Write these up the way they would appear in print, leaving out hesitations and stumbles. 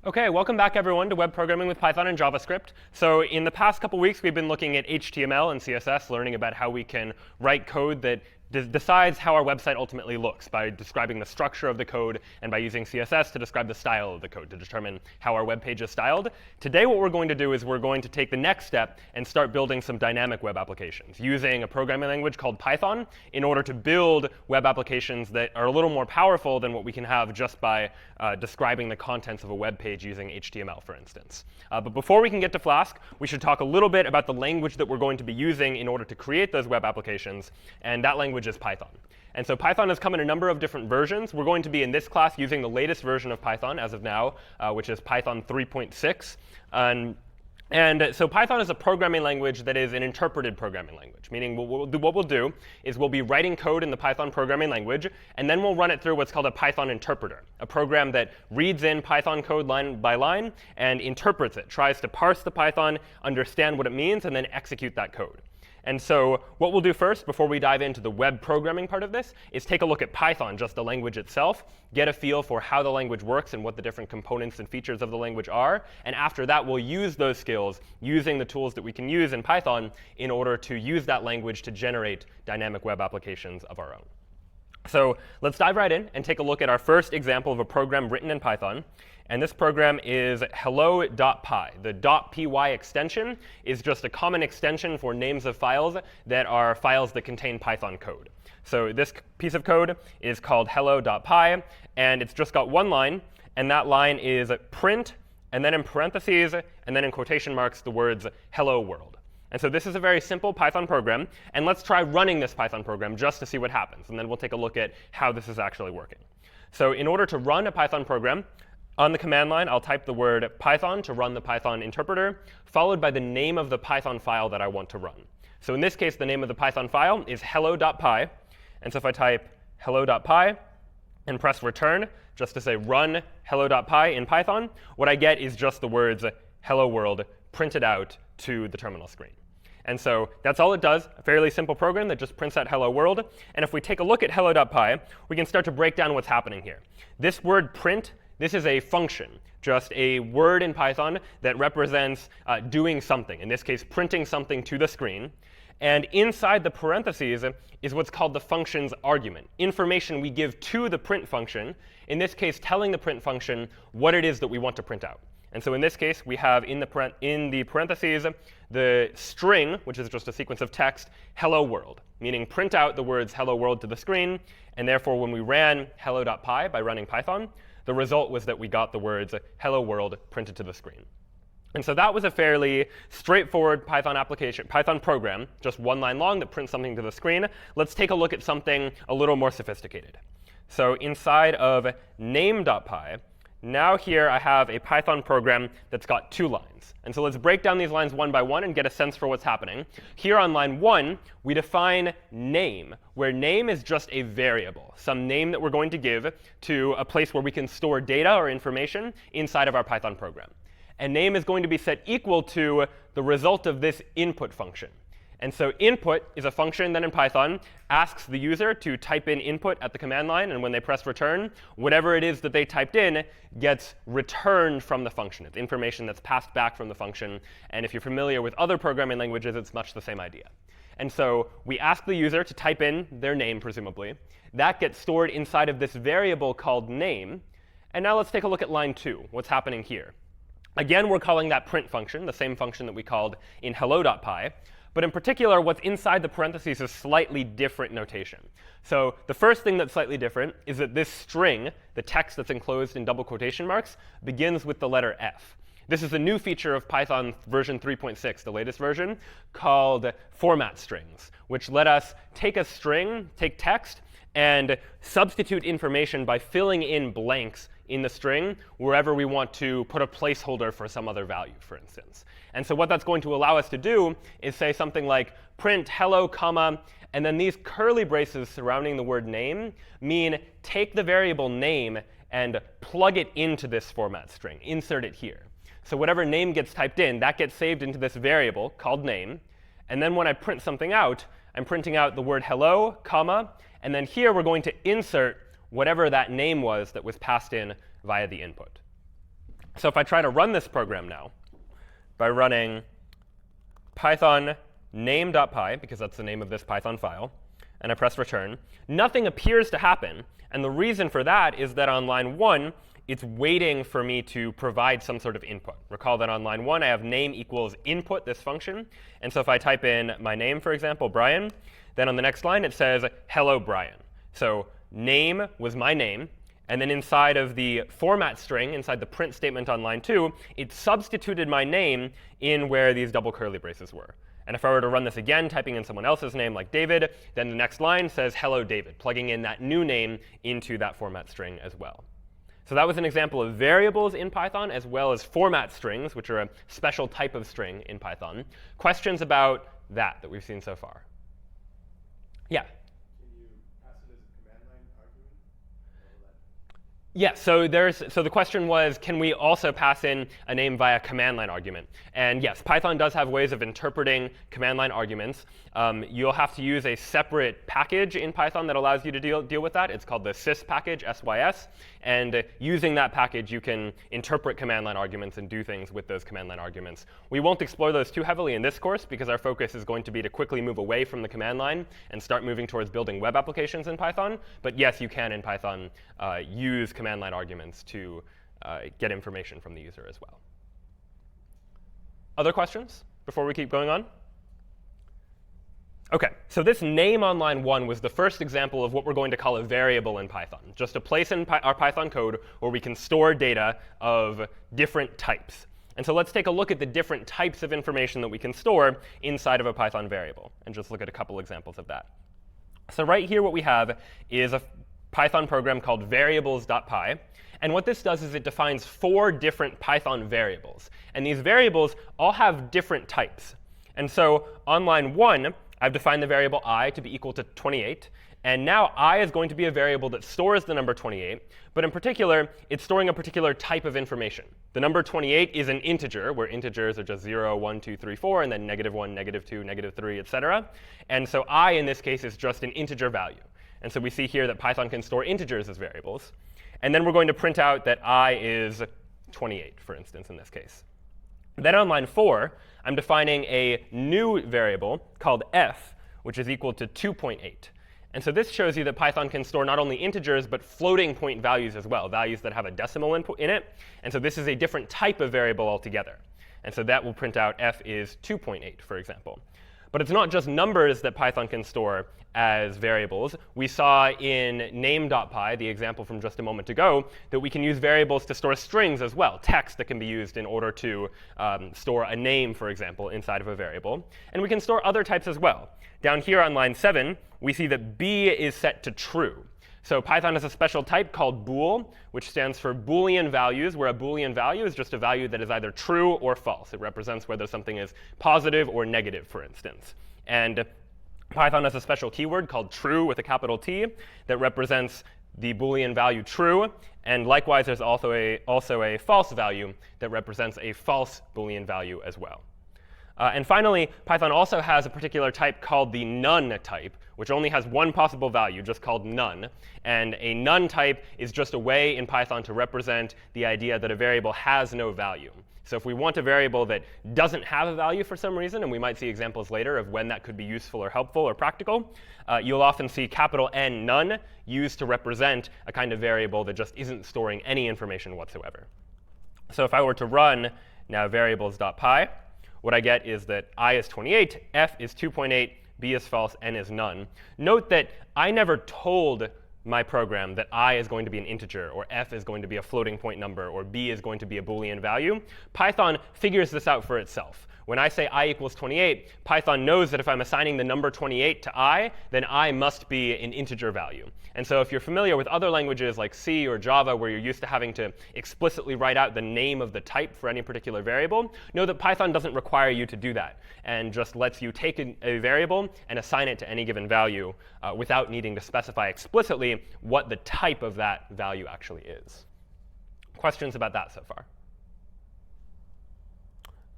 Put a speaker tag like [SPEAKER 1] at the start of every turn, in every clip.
[SPEAKER 1] OK, welcome back, everyone, to Web Programming with Python and JavaScript. So in the past couple weeks, we've been looking at HTML and CSS, learning about how we can write code that decides how our website ultimately looks by describing the structure of the code and by using CSS to describe the style of the code to determine how our web page is styled. Today, what we're going to do is we're going to take the next step and start building some dynamic web applications using a programming language called Python in order to build web applications that are a little more powerful than what we can have just by describing the contents of a web page using HTML, for instance. But before we can get to FLASK, we should talk a little bit about the language that we're going to be using in order to create those web applications. And that language is Python. And so Python has come in a number of different versions. We're going to be, in this class, using the latest version of Python as of now, which is Python 3.6. And so Python is a programming language that is an interpreted programming language, meaning what we'll do is we'll be writing code in the Python programming language, and then we'll run it through what's called a Python interpreter, a program that reads in Python code line by line and interprets it, tries to parse the Python, understand what it means, and then execute that code. And so what we'll do first, before we dive into the web programming part of this, is take a look at Python, just the language itself, get a feel for how the language works and what the different components and features of the language are. And after that, we'll use those skills using the tools that we can use in Python in order to use that language to generate dynamic web applications of our own. So let's dive right in and take a look at our first example of a program written in Python. And this program is hello.py. The .py extension is just a common extension for names of files that are files that contain Python code. So this piece of code is called hello.py, and it's just got one line. And that line is print, and then in parentheses, and then in quotation marks, the words hello world. And so this is a very simple Python program. And let's try running this Python program just to see what happens. And then we'll take a look at how this is actually working. So in order to run a Python program, on the command line, I'll type the word Python to run the Python interpreter, followed by the name of the Python file that I want to run. So in this case, the name of the Python file is hello.py. And so if I type hello.py and press return, just to say run hello.py in Python, what I get is just the words hello world printed out to the terminal screen. And so that's all it does, a fairly simple program that just prints out hello world. And if we take a look at hello.py, we can start to break down what's happening here. This word print, this is a function, just a word in Python that represents doing something, in this case, printing something to the screen. And inside the parentheses is what's called the function's argument, information we give to the print function, in this case, telling the print function what it is that we want to print out. And so in this case, we have in the parentheses the string, which is just a sequence of text, hello world, meaning print out the words hello world to the screen. And therefore, when we ran hello.py by running Python, the result was that we got the words hello world printed to the screen. And so that was a fairly straightforward Python application, Python program, just one line long that prints something to the screen. Let's take a look at something a little more sophisticated. So inside of name.py, now here I have a Python program that's got two lines. And so let's break down these lines one by one and get a sense for what's happening. Here on line 1, we define name, where name is just a variable, some name that we're going to give to a place where we can store data or information inside of our Python program. And name is going to be set equal to the result of this input function. And so input is a function that in Python asks the user to type in input at the command line. And when they press return, whatever it is that they typed in gets returned from the function. It's information that's passed back from the function. And if you're familiar with other programming languages, it's much the same idea. And so we ask the user to type in their name, presumably. That gets stored inside of this variable called name. And now let's take a look at line 2, what's happening here. Again, we're calling that print function, the same function that we called in hello.py. But in particular, what's inside the parentheses is slightly different notation. So the first thing that's slightly different is that this string, the text that's enclosed in double quotation marks, begins with the letter F. This is a new feature of Python version 3.6, the latest version, called format strings, which let us take a string, take text, and substitute information by filling in blanks in the string wherever we want to put a placeholder for some other value, for instance. And so what that's going to allow us to do is say something like print hello, comma, and then these curly braces surrounding the word name mean take the variable name and plug it into this format string, insert it here. So whatever name gets typed in, that gets saved into this variable called name. And then when I print something out, I'm printing out the word hello, comma, and then here we're going to insert whatever that name was that was passed in via the input. So if I try to run this program now by running python name.py, because that's the name of this Python file, and I press return, nothing appears to happen. And the reason for that is that on line 1, it's waiting for me to provide some sort of input. Recall that on line 1, I have name equals input, this function. And so if I type in my name, for example, Brian, then on the next line it says, hello, Brian. So name was my name. And then inside of the format string, inside the print statement on line 2, it substituted my name in where these double curly braces were. And if I were to run this again, typing in someone else's name like David, then the next line says hello, David, plugging in that new name into that format string as well. So that was an example of variables in Python, as well as format strings, which are a special type of string in Python. Questions about that we've seen so far? Yeah? Yeah, so the question was, can we also pass in a name via command line argument? And yes, Python does have ways of interpreting command line arguments. You'll have to use a separate package in Python that allows you to deal with that. It's called the sys package, SYS. And using that package, you can interpret command line arguments and do things with those command line arguments. We won't explore those too heavily in this course, because our focus is going to be to quickly move away from the command line and start moving towards building web applications in Python. But yes, you can in Python use command line arguments to get information from the user as well. Other questions before we keep going on? OK, so this name on line 1 was the first example of what we're going to call a variable in Python, just a place in our Python code where we can store data of different types. And so let's take a look at the different types of information that we can store inside of a Python variable, and just look at a couple examples of that. So right here, what we have is a Python program called variables.py. And what this does is it defines 4 different Python variables. And these variables all have different types. And so on line 1, I've defined the variable I to be equal to 28. And now I is going to be a variable that stores the number 28. But in particular, it's storing a particular type of information. The number 28 is an integer, where integers are just 0, 1, 2, 3, 4, and then -1, -2, -3, et cetera. And so I, in this case, is just an integer value. And so we see here that Python can store integers as variables. And then we're going to print out that I is 28, for instance, in this case. Then on line 4, I'm defining a new variable called f, which is equal to 2.8. And so this shows you that Python can store not only integers, but floating point values as well, values that have a decimal input in it. And so this is a different type of variable altogether. And so that will print out f is 2.8, for example. But it's not just numbers that Python can store as variables. We saw in name.py, the example from just a moment ago, that we can use variables to store strings as well, text that can be used in order to store a name, for example, inside of a variable. And we can store other types as well. Down here on line 7, we see that b is set to true. So Python has a special type called bool, which stands for Boolean values, where a Boolean value is just a value that is either true or false. It represents whether something is positive or negative, for instance. And Python has a special keyword called true with a capital T that represents the Boolean value true. And likewise, there's also a false value that represents a false Boolean value as well. And finally, Python also has a particular type called the none type, which only has one possible value, just called none. And a none type is just a way in Python to represent the idea that a variable has no value. So if we want a variable that doesn't have a value for some reason, and we might see examples later of when that could be useful or helpful or practical, you'll often see capital N none used to represent a kind of variable that just isn't storing any information whatsoever. So if I were to run now variables.py, what I get is that I is 28, f is 2.8, b is false, n is none. Note that I never told my program that I is going to be an integer, or f is going to be a floating point number, or b is going to be a Boolean value. Python figures this out for itself. When I say I equals 28, Python knows that if I'm assigning the number 28 to I, then I must be an integer value. And so if you're familiar with other languages like C or Java, where you're used to having to explicitly write out the name of the type for any particular variable, know that Python doesn't require you to do that, and just lets you take a variable and assign it to any given value without needing to specify explicitly what the type of that value actually is. Questions about that so far?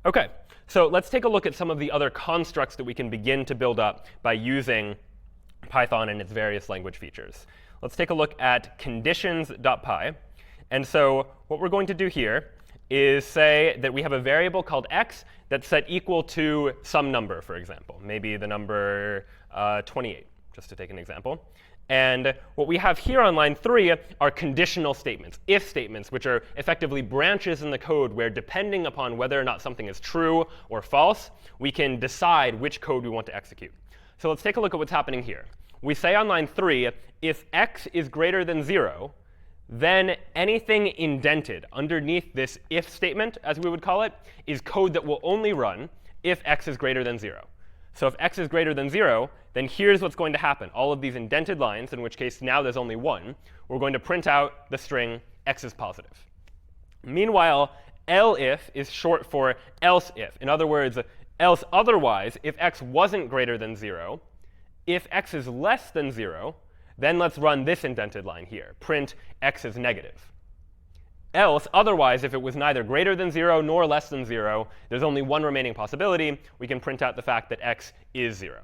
[SPEAKER 1] OK, so let's take a look at some of the other constructs that we can begin to build up by using Python and its various language features. Let's take a look at conditions.py. And so what we're going to do here is say that we have a variable called x that's set equal to some number, for example, maybe the number 28, just to take an example. And what we have here on line 3 are conditional statements, if statements, which are effectively branches in the code where, depending upon whether or not something is true or false, we can decide which code we want to execute. So let's take a look at what's happening here. We say on line 3, if x is greater than 0, then anything indented underneath this if statement, as we would call it, is code that will only run if x is greater than 0. So if x is greater than 0, then here's what's going to happen. All of these indented lines, in which case now there's only one, we're going to print out the string x is positive. Meanwhile, elif is short for else if. In other words, else otherwise, if x wasn't greater than 0, if x is less than 0, then let's run this indented line here, print x is negative. Else, otherwise, if it was neither greater than 0 nor less than 0, there's only one remaining possibility. We can print out the fact that x is 0.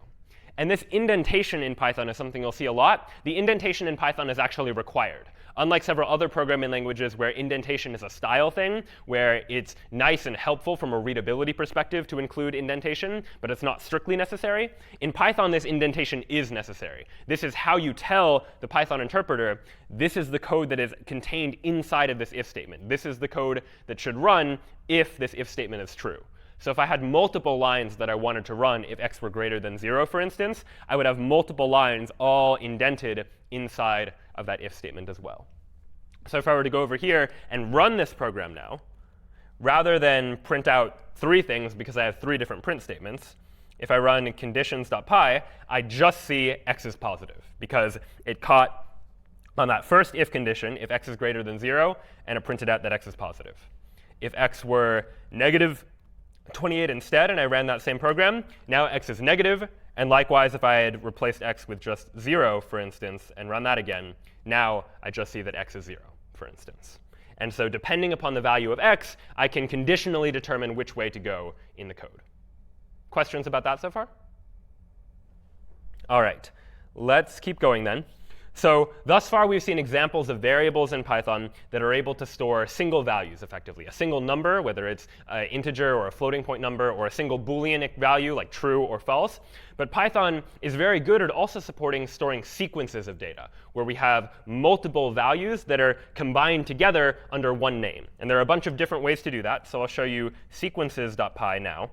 [SPEAKER 1] And this indentation in Python is something you'll see a lot. The indentation in Python is actually required. Unlike several other programming languages where indentation is a style thing, where it's nice and helpful from a readability perspective to include indentation, but it's not strictly necessary, in Python this indentation is necessary. This is how you tell the Python interpreter, this is the code that is contained inside of this if statement. This is the code that should run if this if statement is true. So if I had multiple lines that I wanted to run if x were greater than 0, for instance, I would have multiple lines all indented inside of that if statement as well. So if I were to go over here and run this program now, rather than print out 3 things because I have 3 different print statements, if I run conditions.py, I just see x is positive because it caught on that first if condition, if x is greater than 0, and it printed out that x is positive. If x were negative 28 instead, and I ran that same program, now x is negative. And likewise, if I had replaced x with just 0, for instance, and run that again, now I just see that x is 0, for instance. And so depending upon the value of x, I can conditionally determine which way to go in the code. Questions about that so far? All right, let's keep going then. So thus far, we've seen examples of variables in Python that are able to store single values effectively, a single number, whether it's an integer or a floating point number, or a single Boolean value like true or false. But Python is very good at also supporting storing sequences of data, where we have multiple values that are combined together under one name. And there are a bunch of different ways to do that. So I'll show you sequences.py now.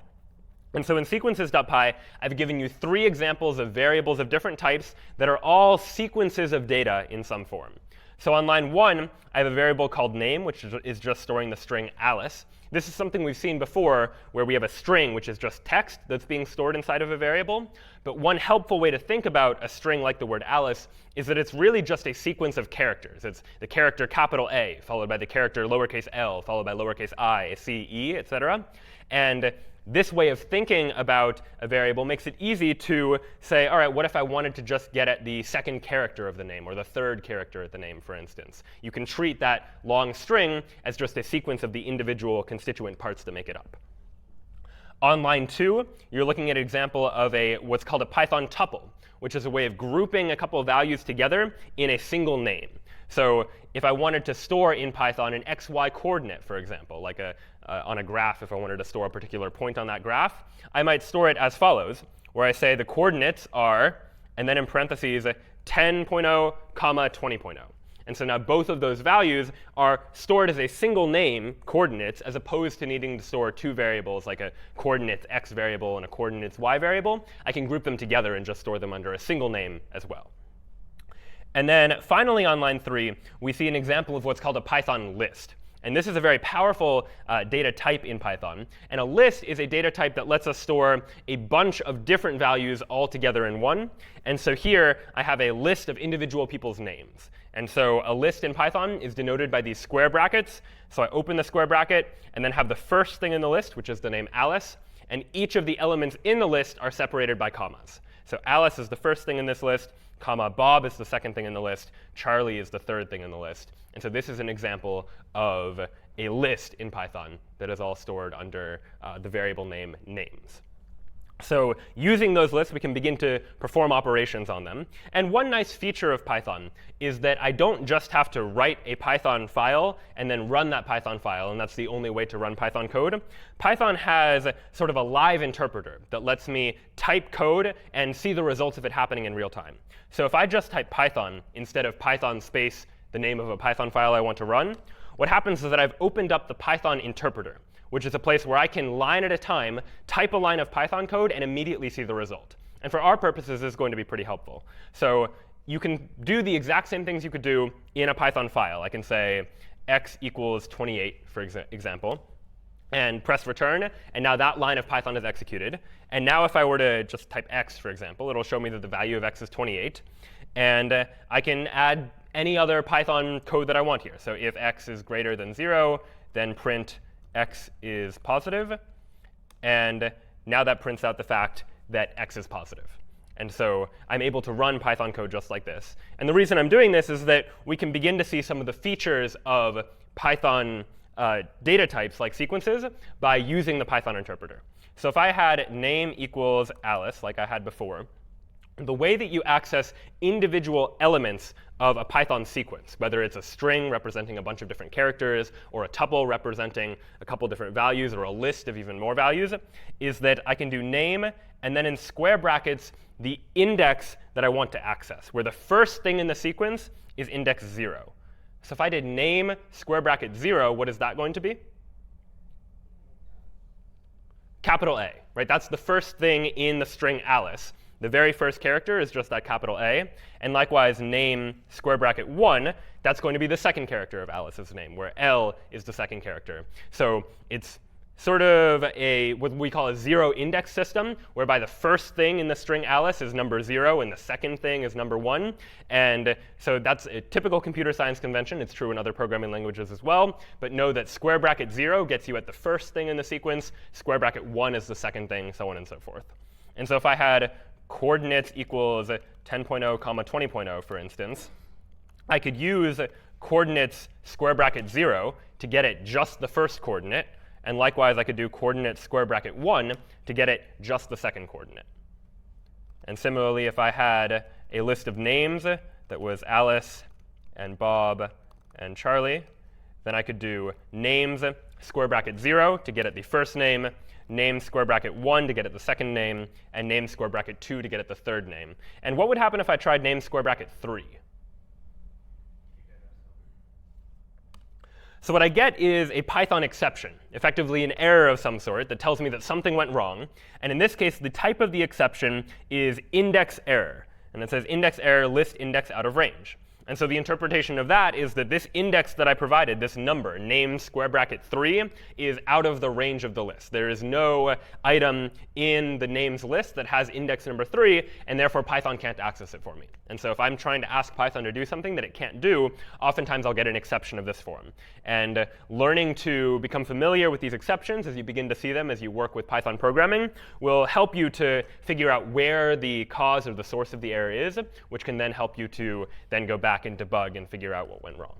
[SPEAKER 1] And so in sequences.py, I've given you 3 examples of variables of different types that are all sequences of data in some form. So on line 1, I have a variable called name, which is just storing the string Alice. This is something we've seen before, where we have a string, which is just text that's being stored inside of a variable. But one helpful way to think about a string like the word Alice is that it's really just a sequence of characters. It's the character capital A, followed by the character lowercase l, followed by lowercase I, C, E, etc. And this way of thinking about a variable makes it easy to say, all right, what if I wanted to just get at the second character of the name or the third character of the name, for instance? You can treat that long string as just a sequence of the individual constituent parts that make it up. On line 2, you're looking at an example of what's called a Python tuple, which is a way of grouping a couple of values together in a single name. So if I wanted to store in Python an xy coordinate, for example, like on a graph, if I wanted to store a particular point on that graph, I might store it as follows, where I say the coordinates are, and then in parentheses, 10.0, 20.0. And so now both of those values are stored as a single name, coordinates, as opposed to needing to store 2 variables, like a coordinates x variable and a coordinates y variable. I can group them together and just store them under a single name as well. And then finally on line 3, we see an example of what's called a Python list. And this is a very powerful data type in Python. And a list is a data type that lets us store a bunch of different values all together in one. And so here, I have a list of individual people's names. And so a list in Python is denoted by these square brackets. So I open the square bracket and then have the first thing in the list, which is the name Alice. And each of the elements in the list are separated by commas. So Alice is the first thing in this list, comma, Bob is the second thing in the list, Charlie is the third thing in the list. And so this is an example of a list in Python that is all stored under the variable name names. So using those lists, we can begin to perform operations on them. And one nice feature of Python is that I don't just have to write a Python file and then run that Python file, and that's the only way to run Python code. Python has sort of a live interpreter that lets me type code and see the results of it happening in real time. So if I just type Python instead of Python space the name of a Python file I want to run, what happens is that I've opened up the Python interpreter, which is a place where I can, line at a time, type a line of Python code and immediately see the result. And for our purposes, this is going to be pretty helpful. So you can do the exact same things you could do in a Python file. I can say x equals 28, for example, and press return. And now that line of Python is executed. And now if I were to just type x, for example, it'll show me that the value of x is 28. And I can add any other Python code that I want here. So if x is greater than 0, then print x is positive. And now that prints out the fact that x is positive. And so I'm able to run Python code just like this. And the reason I'm doing this is that we can begin to see some of the features of Python data types, like sequences, by using the Python interpreter. So if I had name equals Alice, like I had before, the way that you access individual elements of a Python sequence, whether it's a string representing a bunch of different characters, or a tuple representing a couple different values, or a list of even more values, is that I can do name, and then in square brackets, the index that I want to access, where the first thing in the sequence is index 0. So if I did name square bracket 0, what is that going to be? Capital A, right? That's the first thing in the string Alice. The very first character is just that capital A. And likewise, name square bracket 1, that's going to be the second character of Alice's name, where L is the second character. So it's sort of what we call a zero index system, whereby the first thing in the string Alice is number 0, and the second thing is number 1. And so that's a typical computer science convention. It's true in other programming languages as well. But know that square bracket 0 gets you at the first thing in the sequence. Square bracket 1 is the second thing, so on and so forth. And so if I had coordinates equals 10.0, 20.0, for instance, I could use coordinates square bracket 0 to get it just the first coordinate. And likewise, I could do coordinates square bracket 1 to get it just the second coordinate. And similarly, if I had a list of names that was Alice and Bob and Charlie, then I could do names square bracket 0 to get at the first name, name square bracket 1 to get at the second name, and name square bracket 2 to get at the third name. And what would happen if I tried name square bracket 3? So what I get is a Python exception, effectively an error of some sort that tells me that something went wrong. And in this case, the type of the exception is index error. And it says index error, list index out of range. And so the interpretation of that is that this index that I provided, this number, name square bracket 3, is out of the range of the list. There is no item in the names list that has index number 3, and therefore Python can't access it for me. And so if I'm trying to ask Python to do something that it can't do, oftentimes I'll get an exception of this form. And learning to become familiar with these exceptions as you begin to see them as you work with Python programming will help you to figure out where the cause or the source of the error is, which can then help you to then go back and debug and figure out what went wrong.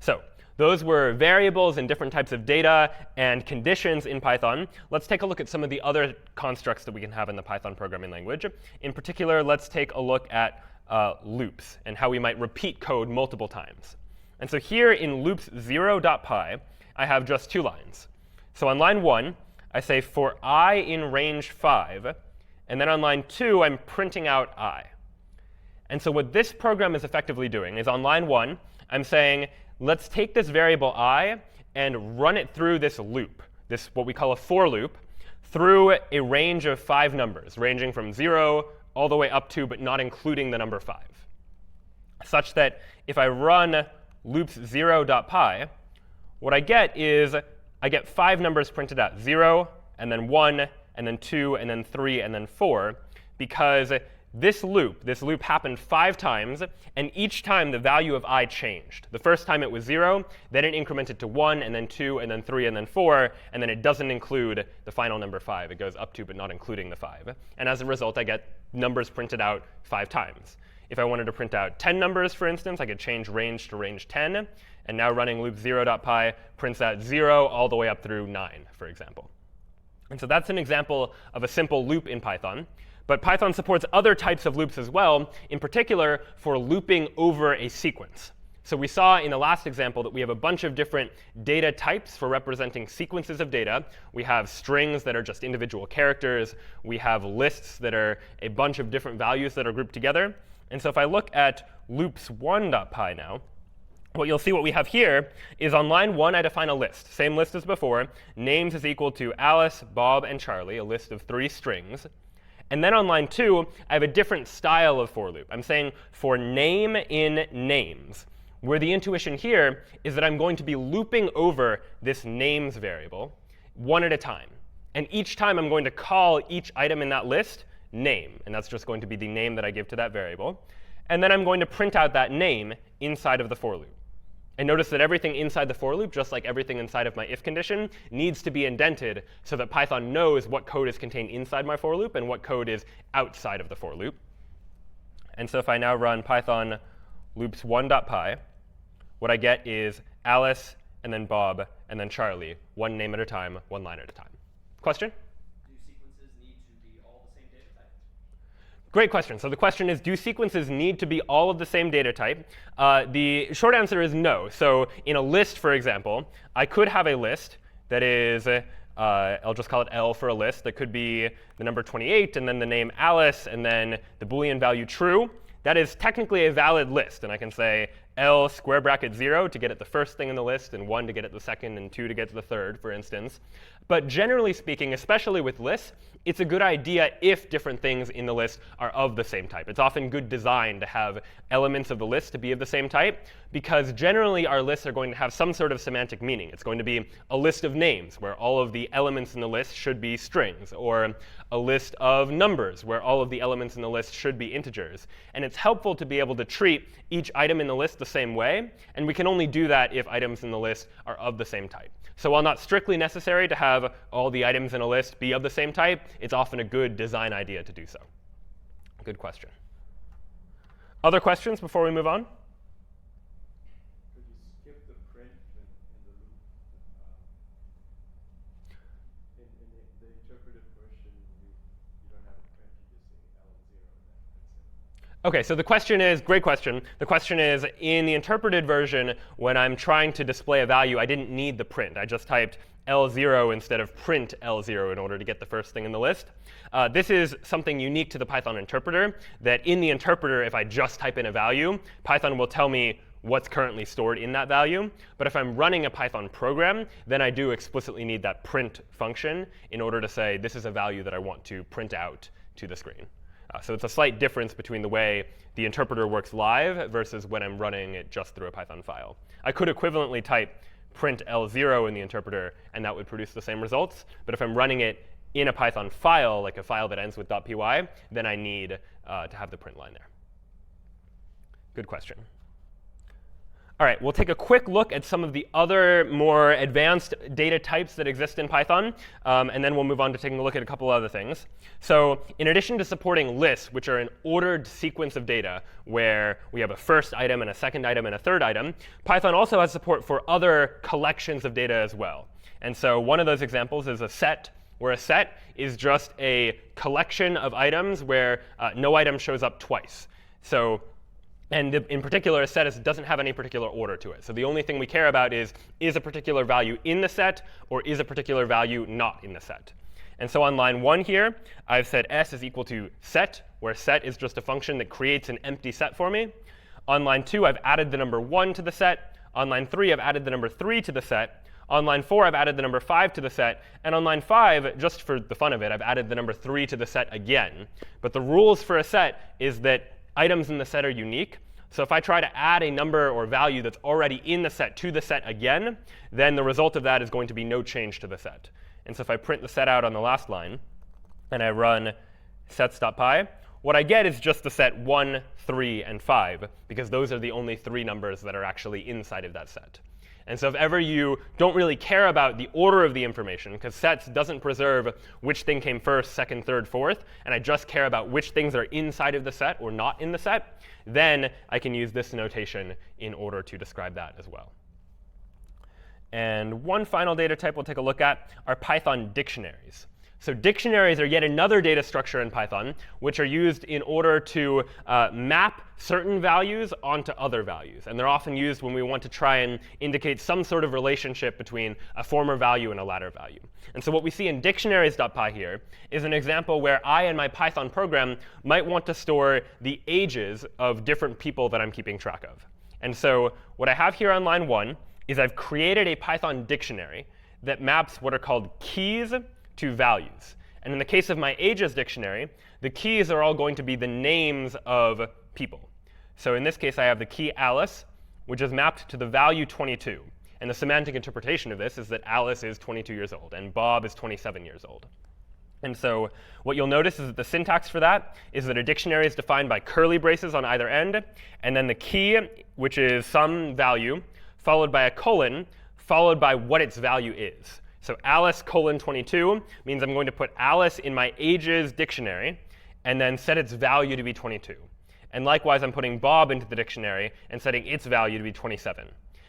[SPEAKER 1] So those were variables and different types of data and conditions in Python. Let's take a look at some of the other constructs that we can have in the Python programming language. In particular, let's take a look at loops and how we might repeat code multiple times. And so here in loops 0.py, I have just 2 lines. So on line 1, I say for I in range 5. And then on line 2, I'm printing out I. And so what this program is effectively doing is on line 1, I'm saying, let's take this variable I and run it through this loop, this what we call a for loop, through a range of 5 numbers, ranging from 0 all the way up to, but not including the number 5. Such that if I run loops 0.py, what I get is I get 5 numbers printed out, 0, and then 1, and then 2, and then 3, and then 4, because this loop happened 5 times, and each time the value of I changed. The first time it was 0, then it incremented to 1, and then 2, and then 3, and then 4, and then it doesn't include the final number 5. It goes up to, but not including the 5. And as a result, I get numbers printed out 5 times. If I wanted to print out 10 numbers, for instance, I could change range to range 10. And now running loop 0.py prints out 0 all the way up through 9, for example. And so that's an example of a simple loop in Python. But Python supports other types of loops as well, in particular for looping over a sequence. So we saw in the last example that we have a bunch of different data types for representing sequences of data. We have strings that are just individual characters. We have lists that are a bunch of different values that are grouped together. And so if I look at loops1.py now, what you'll see what we have here is on line 1, I define a list. Same list as before. Names is equal to Alice, Bob, and Charlie, a list of 3 strings. And then on line 2, I have a different style of for loop. I'm saying for name in names, where the intuition here is that I'm going to be looping over this names variable one at a time. And each time I'm going to call each item in that list name. And that's just going to be the name that I give to that variable. And then I'm going to print out that name inside of the for loop. And notice that everything inside the for loop, just like everything inside of my if condition, needs to be indented so that Python knows what code is contained inside my for loop and what code is outside of the for loop. And so if I now run python loops1.py, what I get is Alice, and then Bob, and then Charlie, one name at a time, one line at a time. Question?
[SPEAKER 2] Do sequences need to be all the same data type?
[SPEAKER 1] Great question. So the question is, do sequences need to be all of the same data type? The short answer is no. So in a list, for example, I could have a list that is, I'll just call it L for a list. That could be the number 28, and then the name Alice, and then the Boolean value true. That is technically a valid list. And I can say L square bracket 0 to get at the first thing in the list, and 1 to get at the second, and 2 to get to the third, for instance. But generally speaking, especially with lists, it's a good idea if different things in the list are of the same type. It's often good design to have elements of the list to be of the same type, because generally our lists are going to have some sort of semantic meaning. It's going to be a list of names, where all of the elements in the list should be strings, or a list of numbers, where all of the elements in the list should be integers. And it's helpful to be able to treat each item in the list the same way, and we can only do that if items in the list are of the same type. So while not strictly necessary to have all the items in a list be of the same type, it's often a good design idea to do so. Good question. Other questions before we move on?
[SPEAKER 3] Could you skip the print in the loop? In the interpreted version, you don't have a print, you just say L0 and that prints it.
[SPEAKER 1] OK, so the question is, great question. The question is, in the interpreted version, when I'm trying to display a value, I didn't need the print. I just typed L0 instead of print L0 in order to get the first thing in the list. This is something unique to the Python interpreter, that in the interpreter, if I just type in a value, Python will tell me what's currently stored in that value. But if I'm running a Python program, then I do explicitly need that print function in order to say, this is a value that I want to print out to the screen. So it's a slight difference between the way the interpreter works live versus when I'm running it just through a Python file. I could equivalently type print L0 in the interpreter, and that would produce the same results. But if I'm running it in a Python file, like a file that ends with .py, then I need to have the print line there. Good question. All right, we'll take a quick look at some of the other more advanced data types that exist in Python, and then we'll move on to taking a look at a couple other things. So in addition to supporting lists, which are an ordered sequence of data, where we have a first item and a second item and a third item, Python also has support for other collections of data as well. And so one of those examples is a set, where a set is just a collection of items where no item shows up twice. And in particular, a set doesn't have any particular order to it. So the only thing we care about is a particular value in the set, or is a particular value not in the set? And so on line 1 here, I've said s is equal to set, where set is just a function that creates an empty set for me. On line 2, I've added the number 1 to the set. On line 3, I've added the number 3 to the set. On line 4, I've added the number 5 to the set. And on line 5, just for the fun of it, I've added the number 3 to the set again. But the rules for a set is that items in the set are unique. So if I try to add a number or value that's already in the set to the set again, then the result of that is going to be no change to the set. And so if I print the set out on the last line, and I run sets.py, what I get is just the set 1, 3, and 5, because those are the only 3 numbers that are actually inside of that set. And so if ever you don't really care about the order of the information, because sets doesn't preserve which thing came first, second, third, fourth, and I just care about which things are inside of the set or not in the set, then I can use this notation in order to describe that as well. And one final data type we'll take a look at are Python dictionaries. So dictionaries are yet another data structure in Python, which are used in order to map certain values onto other values. And they're often used when we want to try and indicate some sort of relationship between a former value and a latter value. And so what we see in dictionaries.py here is an example where I, in my Python program, might want to store the ages of different people that I'm keeping track of. And so what I have here on line 1 is I've created a Python dictionary that maps what are called keys to values. And in the case of my ages dictionary, the keys are all going to be the names of people. So in this case, I have the key Alice, which is mapped to the value 22. And the semantic interpretation of this is that Alice is 22 years old, and Bob is 27 years old. And so what you'll notice is that the syntax for that is that a dictionary is defined by curly braces on either end, and then the key, which is some value, followed by a colon, followed by what its value is. So Alice colon 22 means I'm going to put Alice in my ages dictionary and then set its value to be 22. And likewise, I'm putting Bob into the dictionary and setting its value to be 27.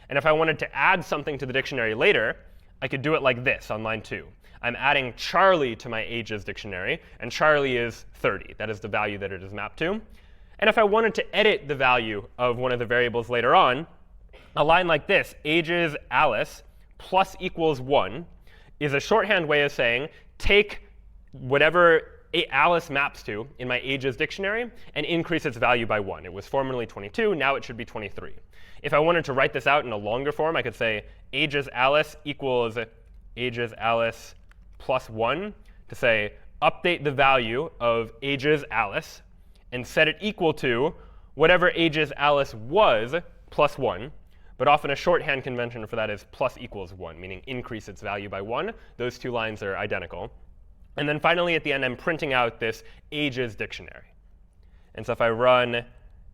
[SPEAKER 1] And if I wanted to add something to the dictionary later, I could do it like this on line 2. I'm adding Charlie to my ages dictionary, and Charlie is 30. That is the value that it is mapped to. And if I wanted to edit the value of one of the variables later on, a line like this, ages Alice plus equals 1, is a shorthand way of saying take whatever Alice maps to in my ages dictionary and increase its value by 1. It was formerly 22. Now it should be 23. If I wanted to write this out in a longer form, I could say ages Alice equals ages Alice plus 1 to say update the value of ages Alice and set it equal to whatever ages Alice was plus 1. But often a shorthand convention for that is plus equals 1, meaning increase its value by 1. Those two lines are identical. And then finally, at the end, I'm printing out this ages dictionary. And so if I run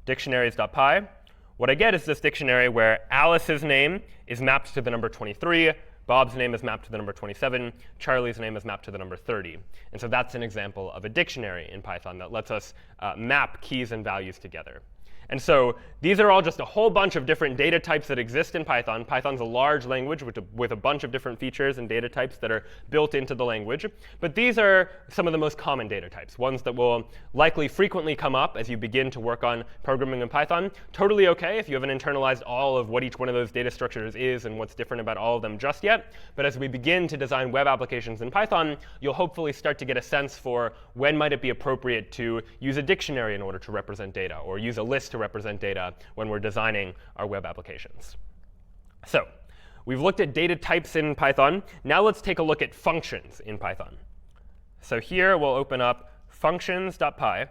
[SPEAKER 1] dictionaries.py, what I get is this dictionary where Alice's name is mapped to the number 23, Bob's name is mapped to the number 27, Charlie's name is mapped to the number 30. And so that's an example of a dictionary in Python that lets us map keys and values together. And so these are all just a whole bunch of different data types that exist in Python. Python's a large language with a bunch of different features and data types that are built into the language. But these are some of the most common data types, ones that will likely frequently come up as you begin to work on programming in Python. Totally OK if you haven't internalized all of what each one of those data structures is and what's different about all of them just yet. But as we begin to design web applications in Python, you'll hopefully start to get a sense for when might it be appropriate to use a dictionary in order to represent data, or use a list to represent data when we're designing our web applications. So we've looked at data types in Python. Now let's take a look at functions in Python. So here we'll open up functions.py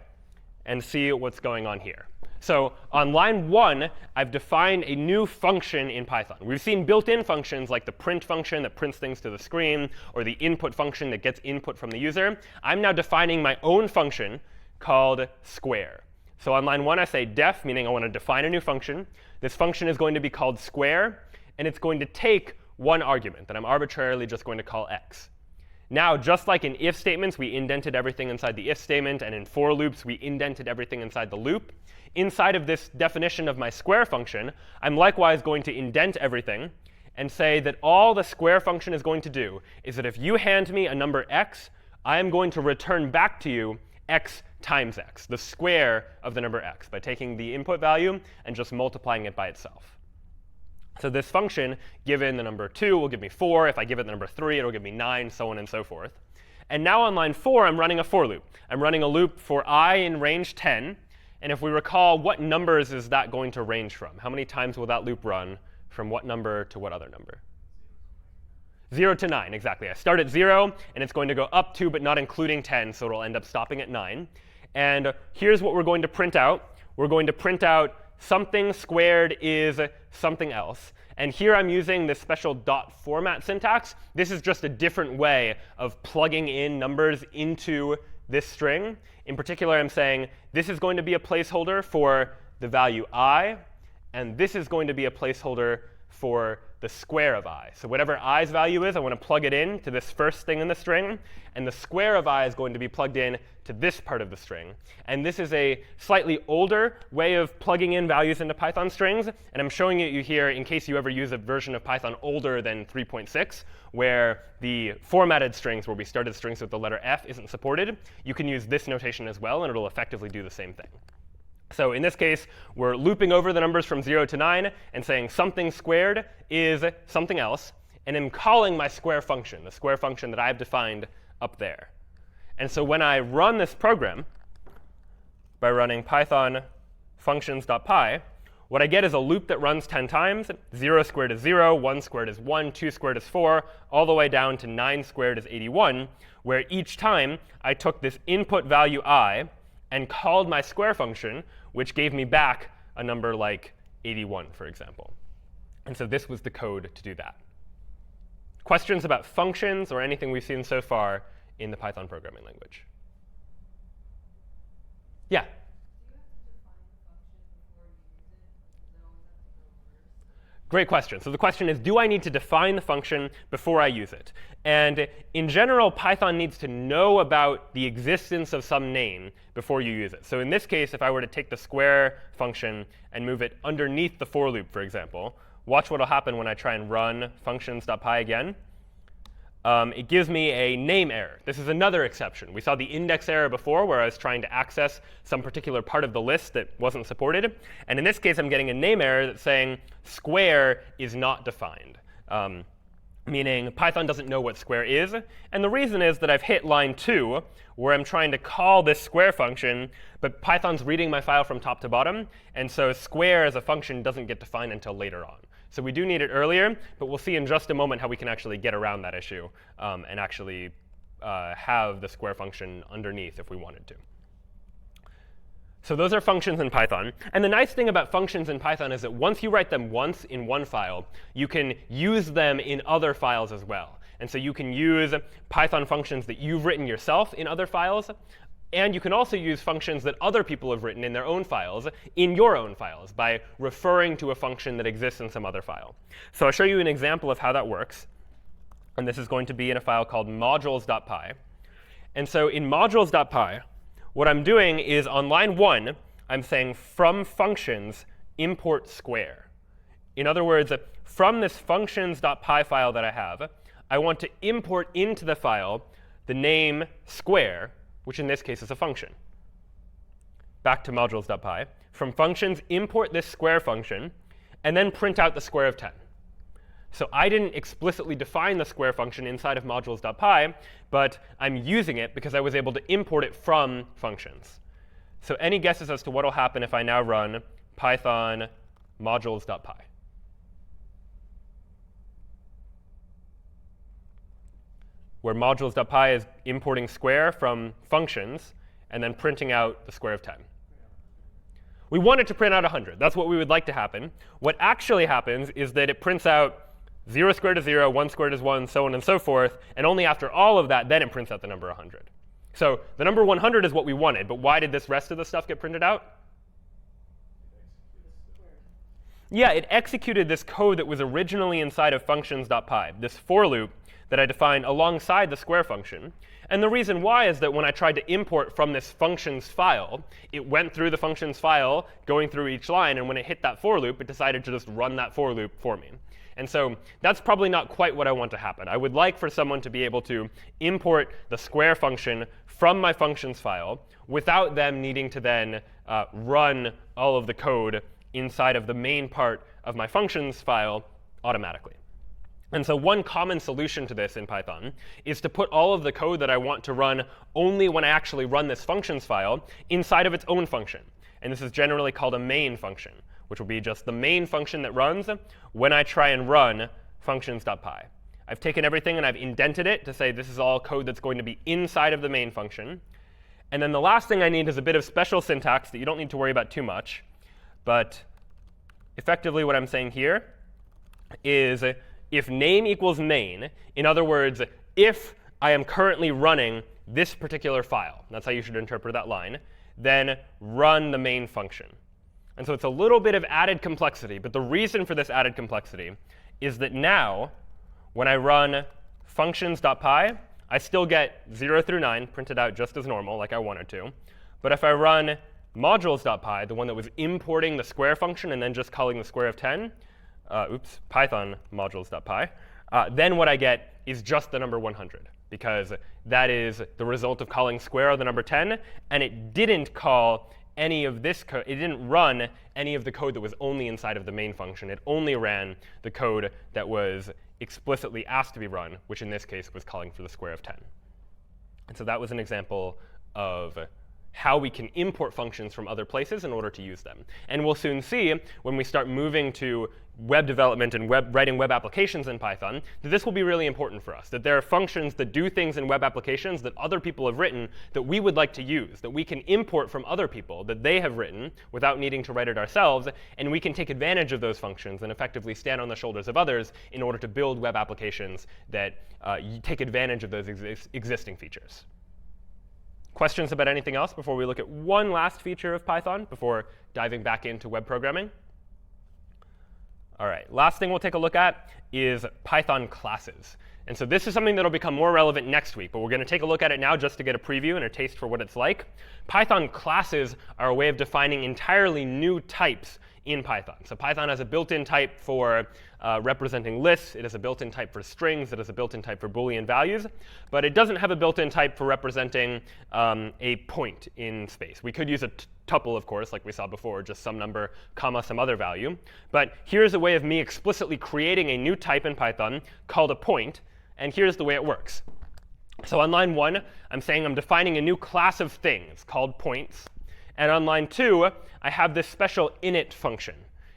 [SPEAKER 1] and see what's going on here. So on line 1, I've defined a new function in Python. We've seen built-in functions like the print function that prints things to the screen, or the input function that gets input from the user. I'm now defining my own function called square. So on line 1, I say def, meaning I want to define a new function. This function is going to be called square, and it's going to take one argument that I'm arbitrarily just going to call x. Now, just like in if statements, we indented everything inside the if statement, and in for loops, we indented everything inside the loop. Inside of this definition of my square function, I'm likewise going to indent everything and say that all the square function is going to do is that if you hand me a number x, I am going to return back to you x times x, the square of the number x, by taking the input value and just multiplying it by itself. So this function, given the number 2, will give me 4. If I give it the number 3, it'll give me 9, so on and so forth. And now on line 4, I'm running a for loop. I'm running a loop for I in range 10. And if we recall, what numbers is that going to range from? How many times will that loop run from what number to what other number? 0 to 9, exactly. I start at 0, and it's going to go up to, but not including 10, so it'll end up stopping at 9. And here's what we're going to print out. We're going to print out something squared is something else. And here I'm using this special dot format syntax. This is just a different way of plugging in numbers into this string. In particular, I'm saying this is going to be a placeholder for the value I, and this is going to be a placeholder for the square of I. So whatever i's value is, I want to plug it in to this first thing in the string, and the square of I is going to be plugged in to this part of the string. And this is a slightly older way of plugging in values into Python strings, and I'm showing it you here in case you ever use a version of Python older than 3.6, where the formatted strings, where we started strings with the letter F, isn't supported. You can use this notation as well, and it'll effectively do the same thing. So in this case, we're looping over the numbers from 0 to 9 and saying something squared is something else, and I'm calling my square function, the square function that I've defined up there. And so when I run this program by running python functions.py, what I get is a loop that runs 10 times. 0 squared is 0, 1 squared is 1, 2 squared is 4, all the way down to 9 squared is 81, where each time I took this input value I and called my square function, which gave me back a number like 81, for example. And so this was the code to do that. Questions about functions or anything we've seen so far in the Python programming language? Yeah? Great question. So the question is, do I need to define the function before I use it? And in general, Python needs to know about the existence of some name before you use it. So in this case, if I were to take the square function and move it underneath the for loop, for example, watch what will happen when I try and run functions.py again. It gives me a name error. This is another exception. We saw the index error before, where I was trying to access some particular part of the list that wasn't supported. And in this case, I'm getting a name error that's saying square is not defined, meaning Python doesn't know what square is. And the reason is that I've hit line 2, where I'm trying to call this square function, but Python's reading my file from top to bottom. And so square as a function doesn't get defined until later on. So we do need it earlier, but we'll see in just a moment how we can actually get around that issue and actually have the square function underneath if we wanted to. So those are functions in Python. And the nice thing about functions in Python is that once you write them once in one file, you can use them in other files as well. And so you can use Python functions that you've written yourself in other files. And you can also use functions that other people have written in their own files in your own files by referring to a function that exists in some other file. So I'll show you an example of how that works. And this is going to be in a file called modules.py. And so in modules.py, what I'm doing is on line 1, I'm saying from functions import square. In other words, from this functions.py file that I have, I want to import into the file the name square, which in this case is a function. Back to modules.py. From functions, import this square function, and then print out the square of 10. So I didn't explicitly define the square function inside of modules.py, but I'm using it because I was able to import it from functions. So any guesses as to what will happen if I now run python modules.py? Where modules.py is importing square from functions and then printing out the square of 10. We want it to print out 100. That's what we would like to happen. What actually happens is that it prints out 0 squared is 0, 1 squared is 1, so on and so forth. And only after all of that, then it prints out the number 100. So the number 100 is what we wanted. But why did this rest of the stuff get printed out? Yeah, it executed this code that was originally inside of functions.py, this for loop that I defined alongside the square function. And the reason why is that when I tried to import from this functions file, it went through the functions file, going through each line. And when it hit that for loop, it decided to just run that for loop for me. And so that's probably not quite what I want to happen. I would like for someone to be able to import the square function from my functions file without them needing to then run all of the code inside of the main part of my functions file automatically. And so one common solution to this in Python is to put all of the code that I want to run only when I actually run this functions file inside of its own function. And this is generally called a main function, which will be just the main function that runs when I try and run functions.py. I've taken everything and I've indented it to say this is all code that's going to be inside of the main function. And then the last thing I need is a bit of special syntax that you don't need to worry about too much. But effectively what I'm saying here is if name equals main, in other words, if I am currently running this particular file, that's how you should interpret that line, then run the main function. And so it's a little bit of added complexity. But the reason for this added complexity is that now, when I run functions.py, I still get 0 through 9 printed out just as normal, like I wanted to. But if I run modules.py, the one that was importing the square function and then just calling the square of 10, Python modules.py, then what I get is just the number 100, because that is the result of calling square of the number 10, and it didn't call any of this code. It didn't run any of the code that was only inside of the main function. It only ran the code that was explicitly asked to be run, which in this case was calling for the square of 10. And so that was an example of how we can import functions from other places in order to use them. And we'll soon see, when we start moving to web development and writing web applications in Python, that this will be really important for us, that there are functions that do things in web applications that other people have written that we would like to use, that we can import from other people that they have written without needing to write it ourselves, and we can take advantage of those functions and effectively stand on the shoulders of others in order to build web applications that take advantage of those existing features. Questions about anything else before we look at one last feature of Python before diving back into web programming? All right, last thing we'll take a look at is Python classes. And so this is something that will become more relevant next week, but we're going to take a look at it now just to get a preview and a taste for what it's like. Python classes are a way of defining entirely new types in Python. So Python has a built-in type for representing lists. It has a built-in type for strings. It has a built-in type for Boolean values. But it doesn't have a built-in type for representing a point in space. We could use a tuple, of course, like we saw before, just some number, comma, some other value. But here's a way of me explicitly creating a new type in Python called a point. And here's the way it works. So on line 1, I'm saying I'm defining a new class of things called points. And on line 2, I have this special init function.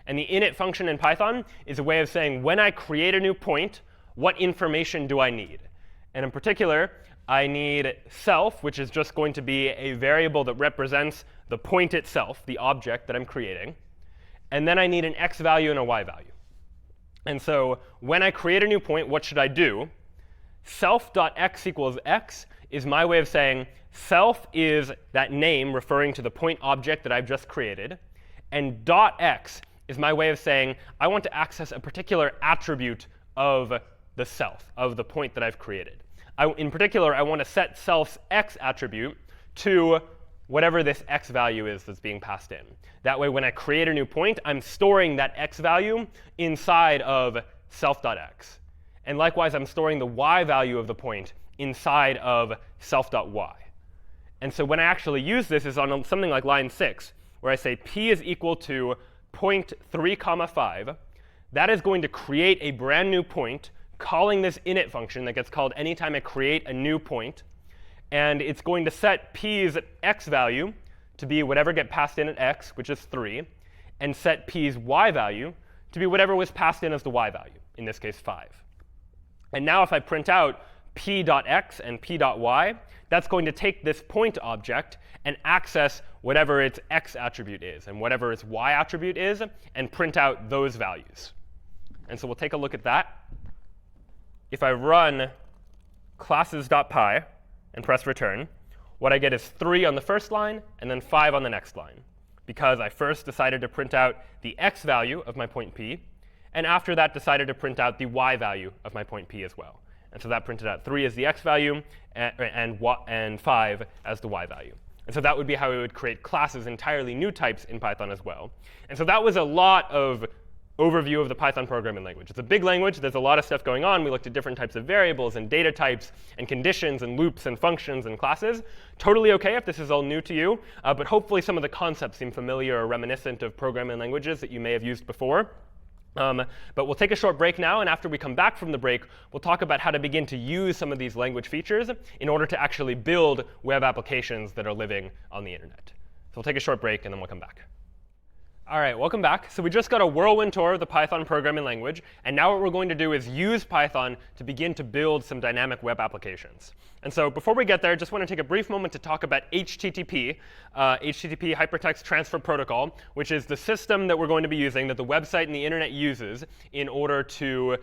[SPEAKER 1] And the init function in Python is a way of saying, when I create a new point, what information do I need? And in particular, I need self, which is just going to be a variable that represents the point itself, the object that I'm creating. And then I need an x value and a y value. And so when I create a new point, what should I do? Self.x equals x is my way of saying self is that name referring to the point object that I've just created. And .x is my way of saying I want to access a particular attribute of the self, of the point that I've created. In particular, I want to set self's x attribute to whatever this x value is that's being passed in. That way, when I create a new point, I'm storing that x value inside of self.x. And likewise, I'm storing the y value of the point inside of self.y. And so when I actually use this is on something like line 6, where I say p is equal to point 3, 5. That is going to create a brand new point, calling this init function that gets called anytime I create a new point. And it's going to set p's x value to be whatever get passed in at x, which is 3, and set p's y value to be whatever was passed in as the y value, in this case 5. And now if I print out p.x and p.y, that's going to take this point object and access whatever its x attribute is and whatever its y attribute is, and print out those values. And so we'll take a look at that. If I run classes.py and press return, what I get is 3 on the first line and then 5 on the next line, because I first decided to print out the x value of my point p, and after that decided to print out the y value of my point p as well. And so that printed out 3 as the x value and 5 as the y value. And so that would be how we would create classes, entirely new types in Python as well. And so that was a lot of overview of the Python programming language. It's a big language. There's a lot of stuff going on. We looked at different types of variables and data types and conditions and loops and functions and classes. Totally OK if this is all new to you. But hopefully some of the concepts seem familiar or reminiscent of programming languages that you may have used before. But we'll take a short break now, and after we come back from the break, we'll talk about how to begin to use some of these language features in order to actually build web applications that are living on the internet. So we'll take a short break, and then we'll come back. All right, welcome back. So we just got a whirlwind tour of the Python programming language, and now what we're going to do is use Python to begin to build some dynamic web applications. And so before we get there, I just want to take a brief moment to talk about HTTP, HTTP Hypertext Transfer Protocol, which is the system that we're going to be using, that the website and the internet uses in order to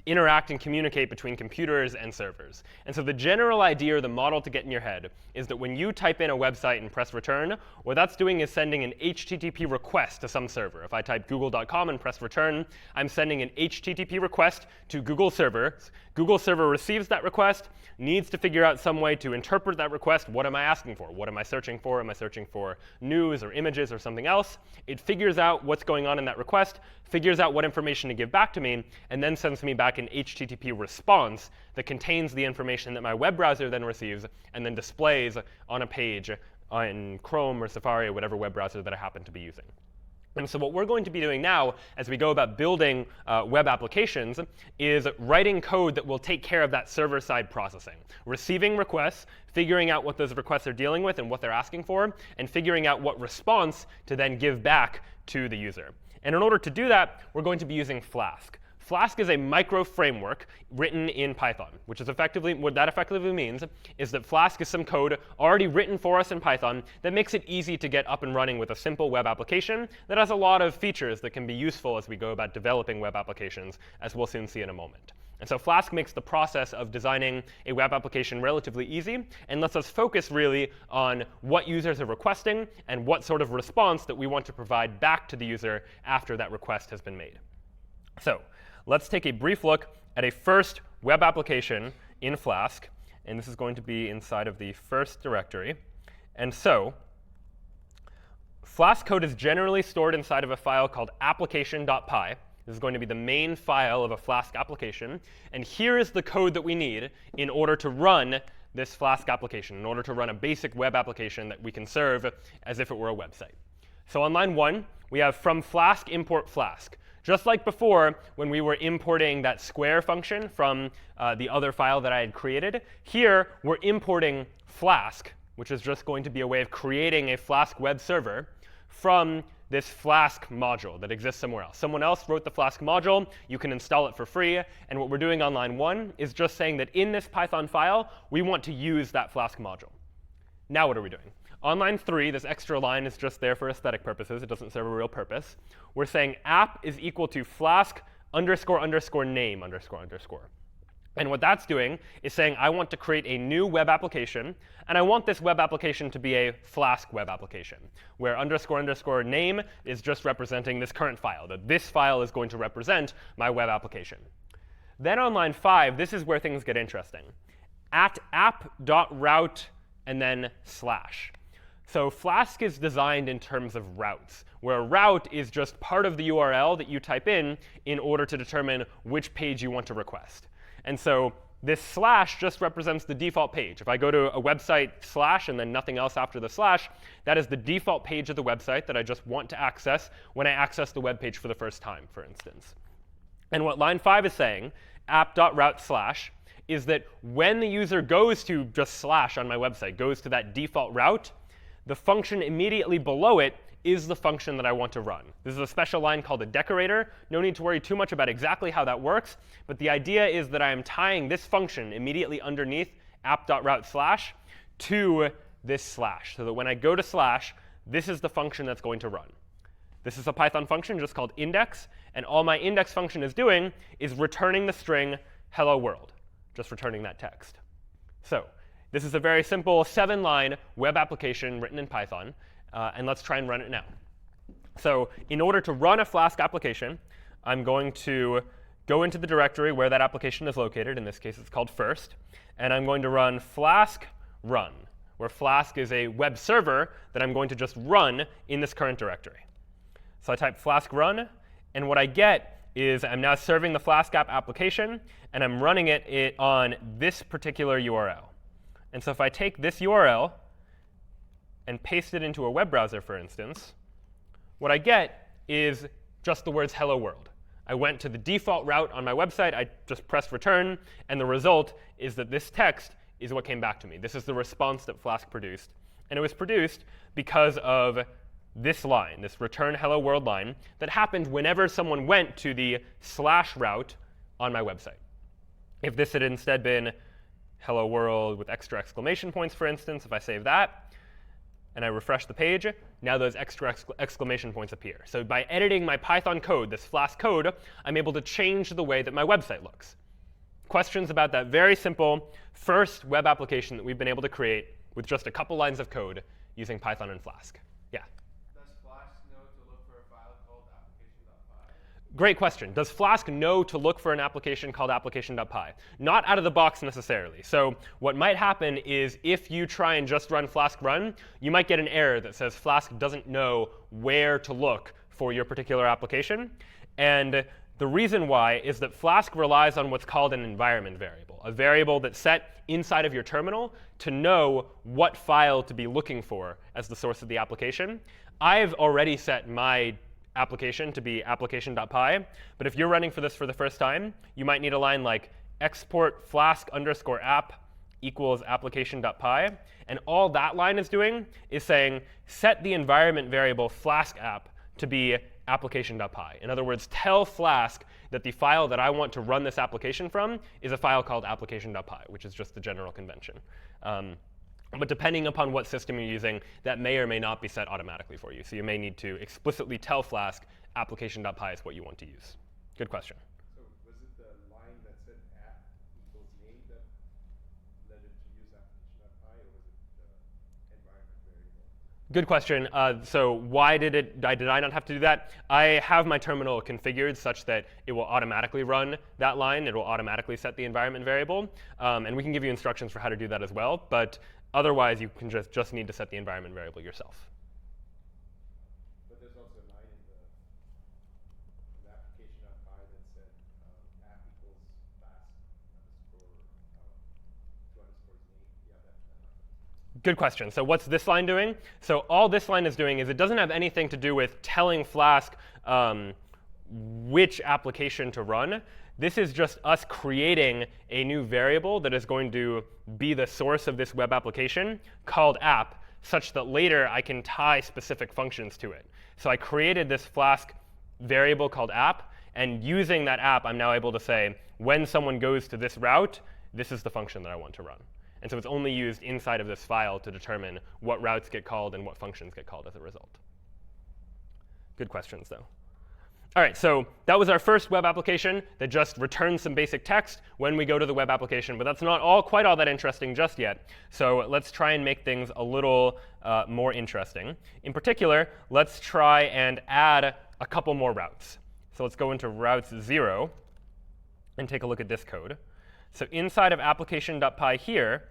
[SPEAKER 1] interact and communicate between computers and servers. And so the general idea, or the model to get in your head, is that when you type in a website and press return, what that's doing is sending an HTTP request to some server. If I type google.com and press return, I'm sending an HTTP request to Google server. Google server receives that request, needs to figure out some way to interpret that request. What am I asking for? What am I searching for? Am I searching for news or images or something else? It figures out what's going on in that request, figures out what information to give back to me, and then sends me back an HTTP response that contains the information that my web browser then receives and then displays on a page in Chrome or Safari or whatever web browser that I happen to be using. And so what we're going to be doing now as we go about building web applications is writing code that will take care of that server-side processing, receiving requests, figuring out what those requests are dealing with and what they're asking for, and figuring out what response to then give back to the user. And in order to do that, we're going to be using FLASK. FLASK is a micro framework written in Python, which is effectively what that effectively means is that FLASK is some code already written for us in Python that makes it easy to get up and running with a simple web application that has a lot of features that can be useful as we go about developing web applications, as we'll soon see in a moment. And so FLASK makes the process of designing a web application relatively easy and lets us focus really on what users are requesting and what sort of response that we want to provide back to the user after that request has been made. So let's take a brief look at a first web application in FLASK. And this is going to be inside of the first directory. And so FLASK code is generally stored inside of a file called application.py. This is going to be the main file of a FLASK application. And here is the code that we need in order to run this FLASK application, in order to run a basic web application that we can serve as if it were a website. So on line 1, we have from FLASK import FLASK. Just like before, when we were importing that square function from the other file that I had created, here we're importing FLASK, which is just going to be a way of creating a FLASK web server from this FLASK module that exists somewhere else. Someone else wrote the FLASK module. You can install it for free. And what we're doing on line 1 is just saying that in this Python file, we want to use that FLASK module. Now what are we doing? On line 3, this extra line is just there for aesthetic purposes. It doesn't serve a real purpose. We're saying app is equal to flask underscore underscore name underscore underscore. And what that's doing is saying I want to create a new web application, and I want this web application to be a FLASK web application, where underscore underscore name is just representing this current file, that this file is going to represent my web application. Then on line 5, this is where things get interesting. At app.route and then slash. So FLASK is designed in terms of routes, where a route is just part of the URL that you type in order to determine which page you want to request. And so this slash just represents the default page. If I go to a website slash and then nothing else after the slash, that is the default page of the website that I just want to access when I access the web page for the first time, for instance. And what line 5 is saying, app.route slash, is that when the user goes to just slash on my website, goes to that default route, the function immediately below it is the function that I want to run. This is a special line called a decorator. No need to worry too much about exactly how that works. But the idea is that I am tying this function immediately underneath app.route slash to this slash, so that when I go to slash, this is the function that's going to run. This is a Python function just called index. And all my index function is doing is returning the string hello world, just returning that text. So this is a very simple 7-line web application written in Python. And let's try and run it now. So in order to run a FLASK application, I'm going to go into the directory where that application is located. In this case, it's called first. And I'm going to run flask run, where Flask is a web server that I'm going to just run in this current directory. So I type flask run. And what I get is I'm now serving the Flask app application. And I'm running it on this particular URL. And so if I take this URL and paste it into a web browser, for instance, what I get is just the words hello world. I went to the default route on my website. I just pressed return. And the result is that this text is what came back to me. This is the response that Flask produced. And it was produced because of this line, this return hello world line, that happened whenever someone went to the slash route on my website. If this had instead been hello world with extra exclamation points, for instance, if I save that, and I refresh the page, now those extra exclamation points appear. So by editing my Python code, this FLASK code, I'm able to change the way that my website looks. Questions about that very simple first web application that we've been able to create with just a couple lines of code using Python and FLASK? Yeah?
[SPEAKER 3] Does FLASK know to look for a file called application.py?
[SPEAKER 1] Great question. Does FLASK know to look for an application called application.py? Not out of the box necessarily. So what might happen is if you try and just run FLASK run, you might get an error that says FLASK doesn't know where to look for your particular application. And the reason why is that FLASK relies on what's called an environment variable, a variable that's set inside of your terminal to know what file to be looking for as the source of the application. I've already set my application to be application.py, but if you're running for this for the first time, you might need a line like export flask_app equals application.py. And all that line is doing is saying set the environment variable flask app to be application.py. In other words, tell FLASK that the file that I want to run this application from is a file called application.py, which is just the general convention. But depending upon what system you're using, that may or may not be set automatically for you. So you may need to explicitly tell FLASK application.py is what you want to use. Good question.
[SPEAKER 3] So was it the line that said app equals name that led it to use application.py, or was it the environment variable?
[SPEAKER 1] Good question. So why did I not have to do that? I have my terminal configured such that it will automatically run that line. It will automatically set the environment variable. And we can give you instructions for how to do that as well. But otherwise, you can just need to set the environment variable yourself.
[SPEAKER 3] But there's also a line in the application.py that said app equals fast underscore two underscores name. Yeah, that.
[SPEAKER 1] Good question. So what's this line doing? So all this line is doing is it doesn't have anything to do with telling FLASK which application to run. This is just us creating a new variable that is going to be the source of this web application called app, such that later I can tie specific functions to it. So I created this FLASK variable called app, and using that app, I'm now able to say, when someone goes to this route, this is the function that I want to run. And so it's only used inside of this file to determine what routes get called and what functions get called as a result. Good questions, though. All right, so that was our first web application that just returns some basic text when we go to the web application. But that's not quite all that interesting just yet. So let's try and make things a little more interesting. In particular, let's try and add a couple more routes. So let's go into routes 0 and take a look at this code. So inside of application.py here,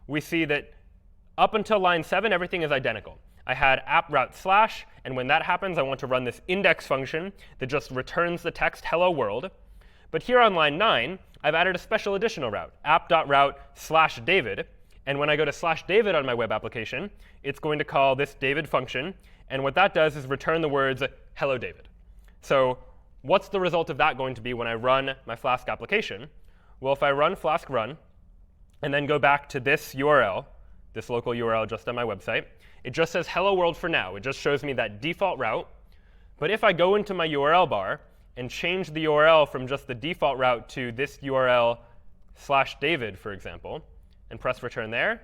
[SPEAKER 1] we see that up until line 7, everything is identical. I had app route slash, and when that happens, I want to run this index function that just returns the text hello world. But here on line 9, I've added a special additional route, app.route/David. And when I go to /David on my web application, it's going to call this David function. And what that does is return the words hello David. So what's the result of that going to be when I run my Flask application? Well, if I run flask run and then go back to this URL, this local URL just on my website, it just says hello world for now. It just shows me that default route. But if I go into my URL bar and change the URL from just the default route to this URL /David, for example, and press return there,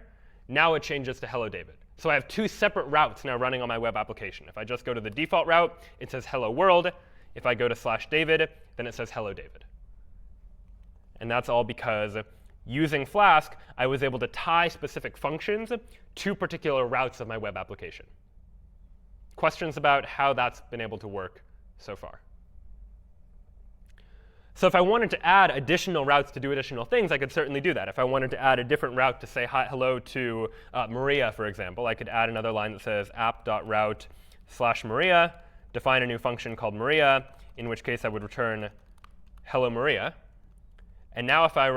[SPEAKER 1] now it changes to hello David. So I have two separate routes now running on my web application. If I just go to the default route, it says hello world. If I go to /David, then it says hello David. And that's all because using Flask, I was able to tie specific functions to particular routes of my web application. Questions about how that's been able to work so far? So if I wanted to add additional routes to do additional things, I could certainly do that. If I wanted to add a different route to say hi, hello to Maria, for example, I could add another line that says app.route/Maria, define a new function called Maria, in which case I would return hello Maria. And now if I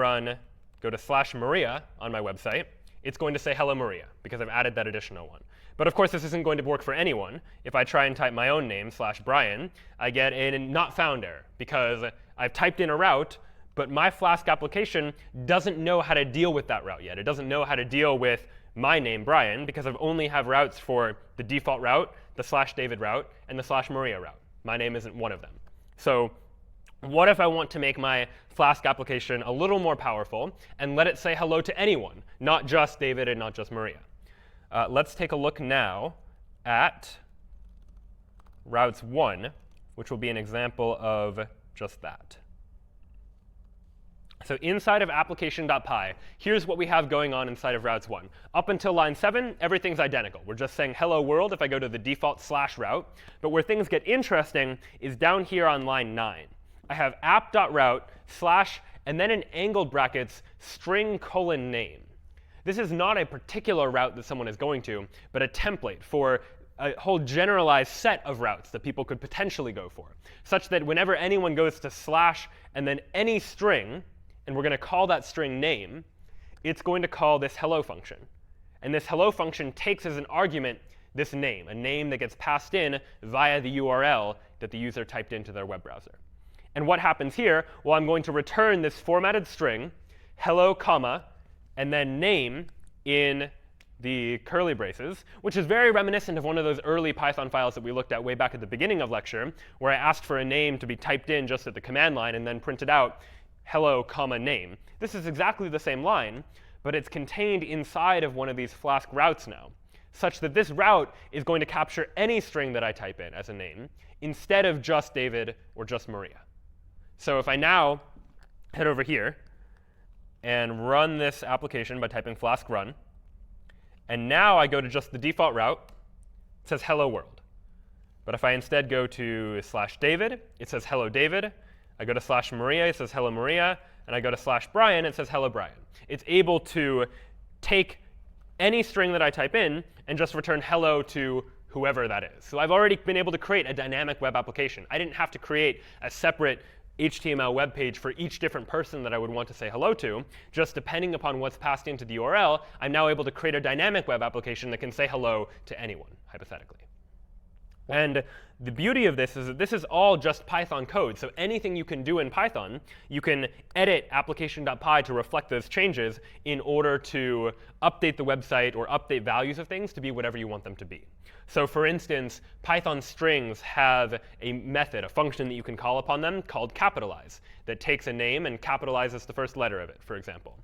[SPEAKER 1] go to /Maria on my website, it's going to say hello Maria, because I've added that additional one. But of course, this isn't going to work for anyone. If I try and type my own name, /Brian, I get a not found error, because I've typed in a route, but my Flask application doesn't know how to deal with that route yet. It doesn't know how to deal with my name, Brian, because I only have routes for the default route, the /David route, and the /Maria route. My name isn't one of them. So what if I want to make my Flask application a little more powerful and let it say hello to anyone, not just David and not just Maria? let's take a look now at routes 1, which will be an example of just that. So inside of application.py, here's what we have going on inside of routes 1. Up until line 7, everything's identical. We're just saying hello world if I go to the default / route. But where things get interesting is down here on line 9. I have app.route / and then in angled brackets string : name. This is not a particular route that someone is going to, but a template for a whole generalized set of routes that people could potentially go for, such that whenever anyone goes to / and then any string, and we're going to call that string name, it's going to call this hello function. And this hello function takes as an argument this name, a name that gets passed in via the URL that the user typed into their web browser. And what happens here? Well, I'm going to return this formatted string, hello, comma, and then name in the curly braces, which is very reminiscent of one of those early Python files that we looked at way back at the beginning of lecture, where I asked for a name to be typed in just at the command line and then printed out hello, comma, name. This is exactly the same line, but it's contained inside of one of these FLASK routes now, such that this route is going to capture any string that I type in as a name instead of just David or just Maria. So if I now head over here and run this application by typing FLASK run, and now I go to just the default route, it says hello world. But if I instead go to /David, it says hello David. I go to /Maria, it says hello Maria. And I go to /Brian, it says hello Brian. It's able to take any string that I type in and just return hello to whoever that is. So I've already been able to create a dynamic web application. I didn't have to create a separate HTML web page for each different person that I would want to say hello to. Just depending upon what's passed into the URL, I'm now able to create a dynamic web application that can say hello to anyone, hypothetically. And the beauty of this is that this is all just Python code. So anything you can do in Python, you can edit application.py to reflect those changes in order to update the website or update values of things to be whatever you want them to be. So for instance, Python strings have a method, a function that you can call upon them called capitalize that takes a name and capitalizes the first letter of it, for example.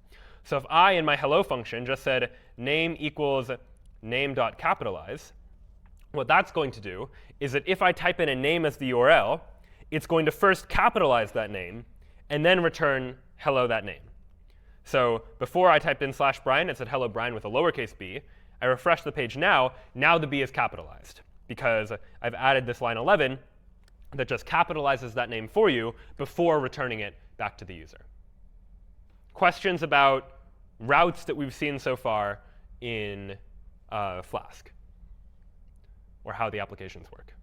[SPEAKER 1] So if I, in my hello function, just said name equals name.capitalize, what that's going to do is that if I type in a name as the URL, it's going to first capitalize that name and then return hello that name. So before I typed in /Brian, it said hello Brian with a lowercase b. I refresh the page now the b is capitalized because I've added this line 11 that just capitalizes that name for you before returning it back to the user. Questions about routes that we've seen so far in FLASK, or how the applications work?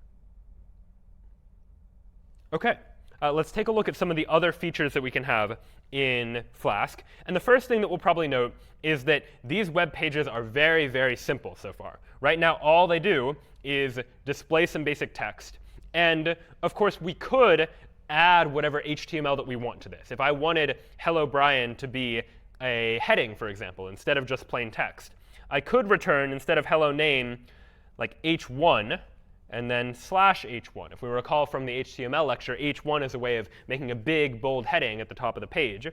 [SPEAKER 1] OK, let's take a look at some of the other features that we can have in FLASK. And the first thing that we'll probably note is that these web pages are very, very simple so far. Right now, all they do is display some basic text. And of course, we could add whatever HTML that we want to this. If I wanted hello Brian to be a heading, for example, instead of just plain text, I could return, instead of hello name, like h1 and then /h1. If we recall from the HTML lecture, h1 is a way of making a big, bold heading at the top of the page.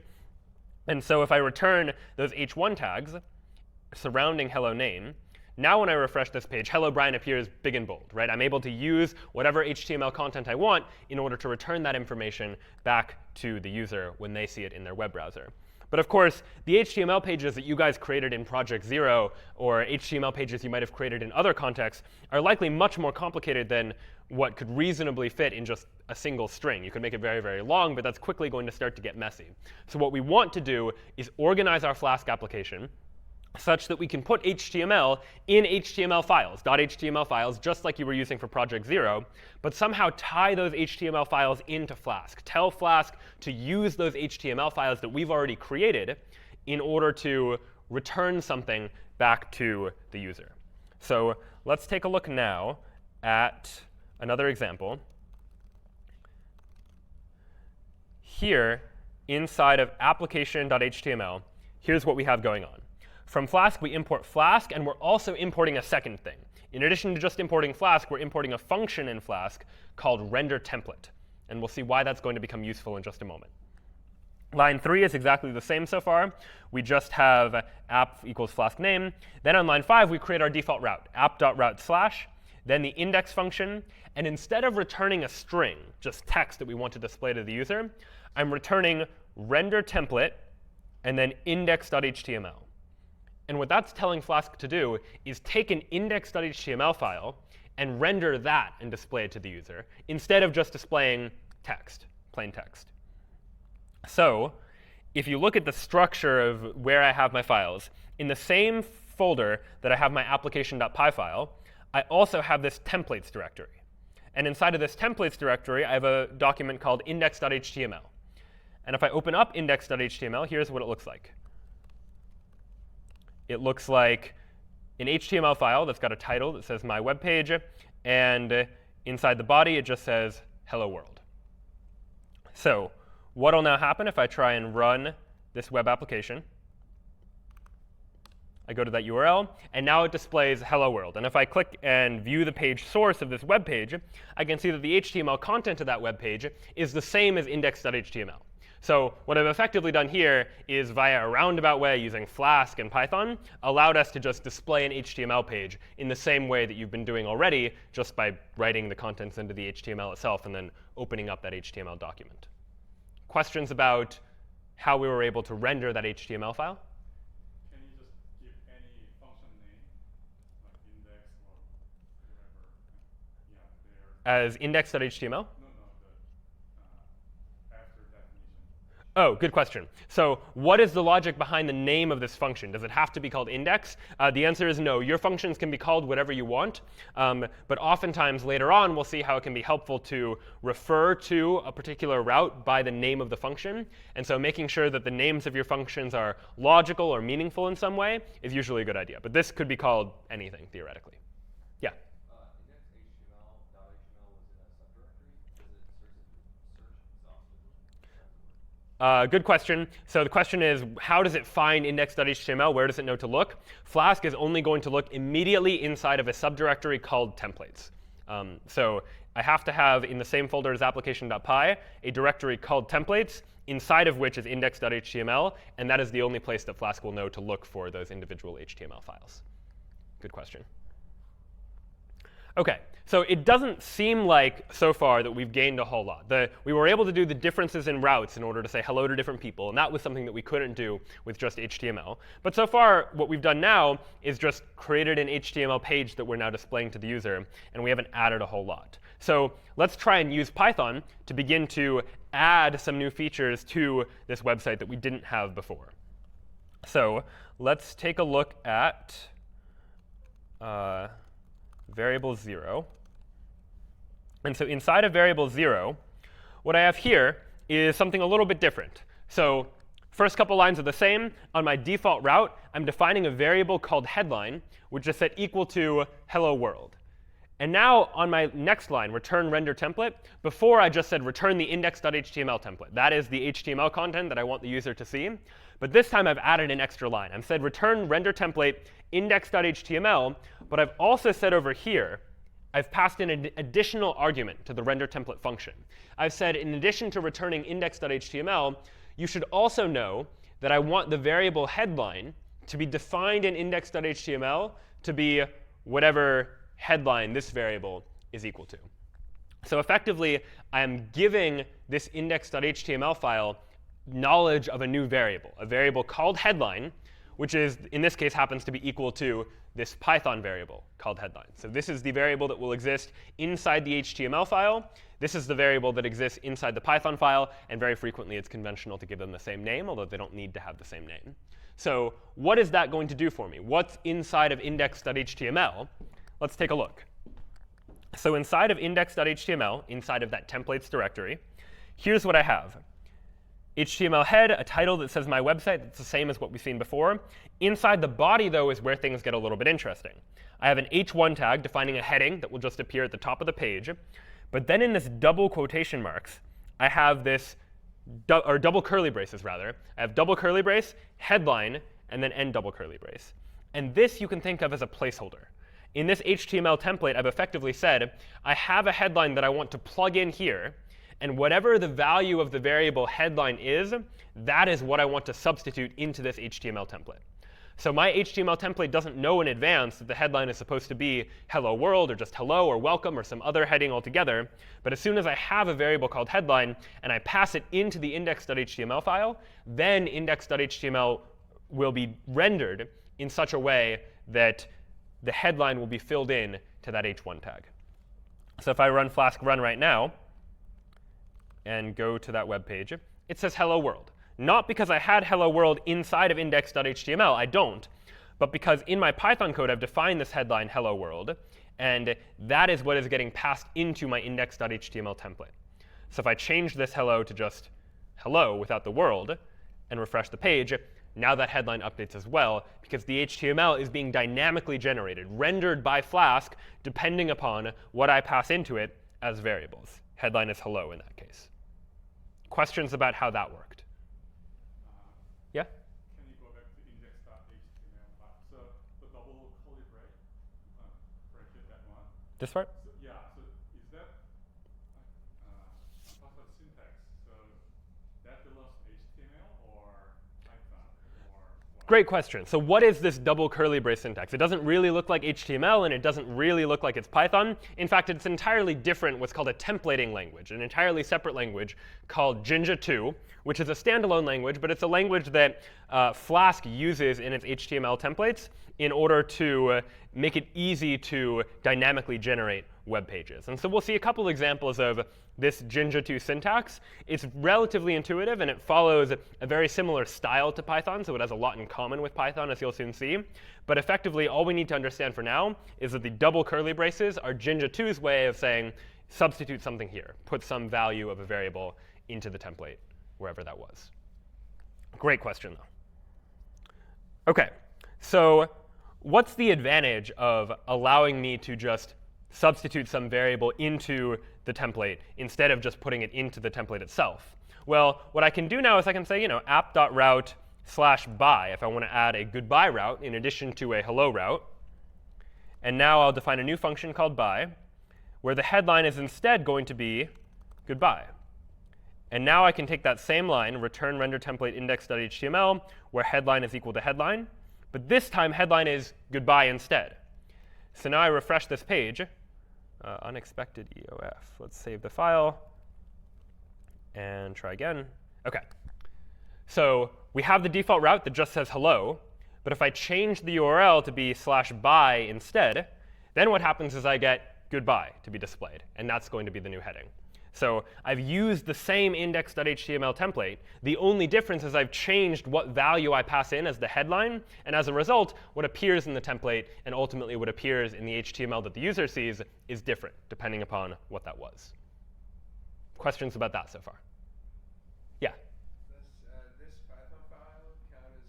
[SPEAKER 1] And so if I return those h1 tags surrounding hello name, now when I refresh this page, hello Brian appears big and bold, right? I'm able to use whatever HTML content I want in order to return that information back to the user when they see it in their web browser. But of course, the HTML pages that you guys created in Project Zero, or HTML pages you might have created in other contexts, are likely much more complicated than what could reasonably fit in just a single string. You could make it very, very long, but that's quickly going to start to get messy. So what we want to do is organize our FLASK application such that we can put HTML in HTML files, .html files, just like you were using for Project Zero, but somehow tie those HTML files into FLASK. Tell FLASK to use those HTML files that we've already created in order to return something back to the user. So let's take a look now at another example. Here, inside of application.html, here's what we have going on. From FLASK, we import FLASK, and we're also importing a second thing. In addition to just importing FLASK, we're importing a function in FLASK called renderTemplate. And we'll see why that's going to become useful in just a moment. Line 3 is exactly the same so far. We just have app equals Flask name. Then on line 5, we create our default route, app.route/, then the index function. And instead of returning a string, just text that we want to display to the user, I'm returning render template and then index.html. And what that's telling Flask to do is take an index.html file and render that and display it to the user, instead of just displaying text, plain text. So if you look at the structure of where I have my files, in the same folder that I have my application.py file, I also have this templates directory. And inside of this templates directory, I have a document called index.html. And if I open up index.html, here's what it looks like. It looks like an HTML file that's got a title that says my web page, and inside the body, it just says hello world. So what will now happen if I try and run this web application? I go to that URL, and now it displays hello world. And if I click and view the page source of this web page, I can see that the HTML content of that web page is the same as index.html. So what I've effectively done here is, via a roundabout way using Flask and Python, allowed us to just display an HTML page in the same way that you've been doing already, just by writing the contents into the HTML itself and then opening up that HTML document. Questions about how we were able to render that HTML file?
[SPEAKER 4] Can you just give any function name, like index or whatever? Yeah, there.
[SPEAKER 1] As index.html?
[SPEAKER 4] No, the after definition.
[SPEAKER 1] Oh, good question. So what is the logic behind the name of this function? Does it have to be called index? The answer is no. Your functions can be called whatever you want. But oftentimes later on, we'll see how it can be helpful to refer to a particular route by the name of the function. And so making sure that the names of your functions are logical or meaningful in some way is usually a good idea. But this could be called anything, theoretically. Yeah?
[SPEAKER 2] Index.html was in a subdirectory. Does it search exhaustively?
[SPEAKER 1] Good question. So the question is, how does it find index.html? Where does it know to look? Flask is only going to look immediately inside of a subdirectory called templates. So I have to have, in the same folder as application.py, a directory called templates, inside of which is index.html. And that is the only place that Flask will know to look for those individual HTML files. Good question. OK, so it doesn't seem like, so far, that we've gained a whole lot. We were able to do the differences in routes in order to say hello to different people. And that was something that we couldn't do with just HTML. But so far, what we've done now is just created an HTML page that we're now displaying to the user. And we haven't added a whole lot. So let's try and use Python to begin to add some new features to this website that we didn't have before. So let's take a look at variable 0. And so inside of variable 0, what I have here is something a little bit different. So first couple lines are the same. On my default route, I'm defining a variable called headline, which is set equal to hello world. And now on my next line, return render template, before I just said return the index.html template. That is the HTML content that I want the user to see. But this time I've added an extra line. I've said return render template index.html, but I've also said over here, I've passed in an additional argument to the render template function. I've said, in addition to returning index.html, you should also know that I want the variable headline to be defined in index.html to be whatever headline this variable is equal to. So effectively, I am giving this index.html file knowledge of a new variable, a variable called headline, which is, in this case, happens to be equal to this Python variable called headline. So this is the variable that will exist inside the HTML file. This is the variable that exists inside the Python file. And very frequently, it's conventional to give them the same name, although they don't need to have the same name. So what is that going to do for me? What's inside of index.html? Let's take a look. So inside of index.html, inside of that templates directory, here's what I have. HTML head, a title that says my website. That's the same as what we've seen before. Inside the body, though, is where things get a little bit interesting. I have an h1 tag defining a heading that will just appear at the top of the page. But then in this double quotation marks, I have this, or double curly braces, rather. I have double curly brace, headline, and then end double curly brace. And this you can think of as a placeholder. In this HTML template, I've effectively said, I have a headline that I want to plug in here. And whatever the value of the variable headline is, that is what I want to substitute into this HTML template. So my HTML template doesn't know in advance that the headline is supposed to be hello world or just hello or welcome or some other heading altogether. But as soon as I have a variable called headline and I pass it into the index.html file, then index.html will be rendered in such a way that the headline will be filled in to that h1 tag. So if I run FLASK run right now and go to that web page, it says hello world. Not because I had hello world inside of index.html, I don't, but because in my Python code I've defined this headline hello world, and that is what is getting passed into my index.html template. So if I change this hello to just hello without the world and refresh the page, now that headline updates as well, because the HTML is being dynamically generated, rendered by FLASK, depending upon what I pass into it as variables. Headline is hello in that case. Questions about how that worked? Yeah?
[SPEAKER 4] Can you go back to index.html file? So the double curly bracket, that one.
[SPEAKER 1] This part?
[SPEAKER 4] So, yeah. So is that I'm talking about syntax? So that belongs to HTML or Python or what?
[SPEAKER 1] Great question. So what is this double curly brace syntax? It doesn't really look like HTML, and it doesn't really look like it's Python. In fact, it's entirely different, what's called a templating language, an entirely separate language called Jinja 2, which is a standalone language, but it's a language that FLASK uses in its HTML templates in order to make it easy to dynamically generate web pages. And so we'll see a couple examples of this Jinja 2 syntax. It's relatively intuitive, and it follows a very similar style to Python, so it has a lot in common with Python, as you'll soon see. But effectively, all we need to understand for now is that the double curly braces are Jinja 2's way of saying substitute something here, put some value of a variable into the template, wherever that was. Great question, though. OK, so what's the advantage of allowing me to just substitute some variable into the template instead of just putting it into the template itself? Well, what I can do now is I can say, app.route/by if I want to add a goodbye route in addition to a hello route. And now I'll define a new function called by, where the headline is instead going to be goodbye. And now I can take that same line, return render template index.html, where headline is equal to headline. But this time, headline is goodbye instead. So now I refresh this page. Unexpected EOF. Let's save the file and try again. OK. So we have the default route that just says hello. But if I change the URL to be /by instead, then what happens is I get goodbye to be displayed. And that's going to be the new heading. So I've used the same index.html template. The only difference is I've changed what value I pass in as the headline. And as a result, what appears in the template and ultimately what appears in the HTML that the user sees is different, depending upon what that was. Questions about that so far? Yeah?
[SPEAKER 3] Does this Python file count as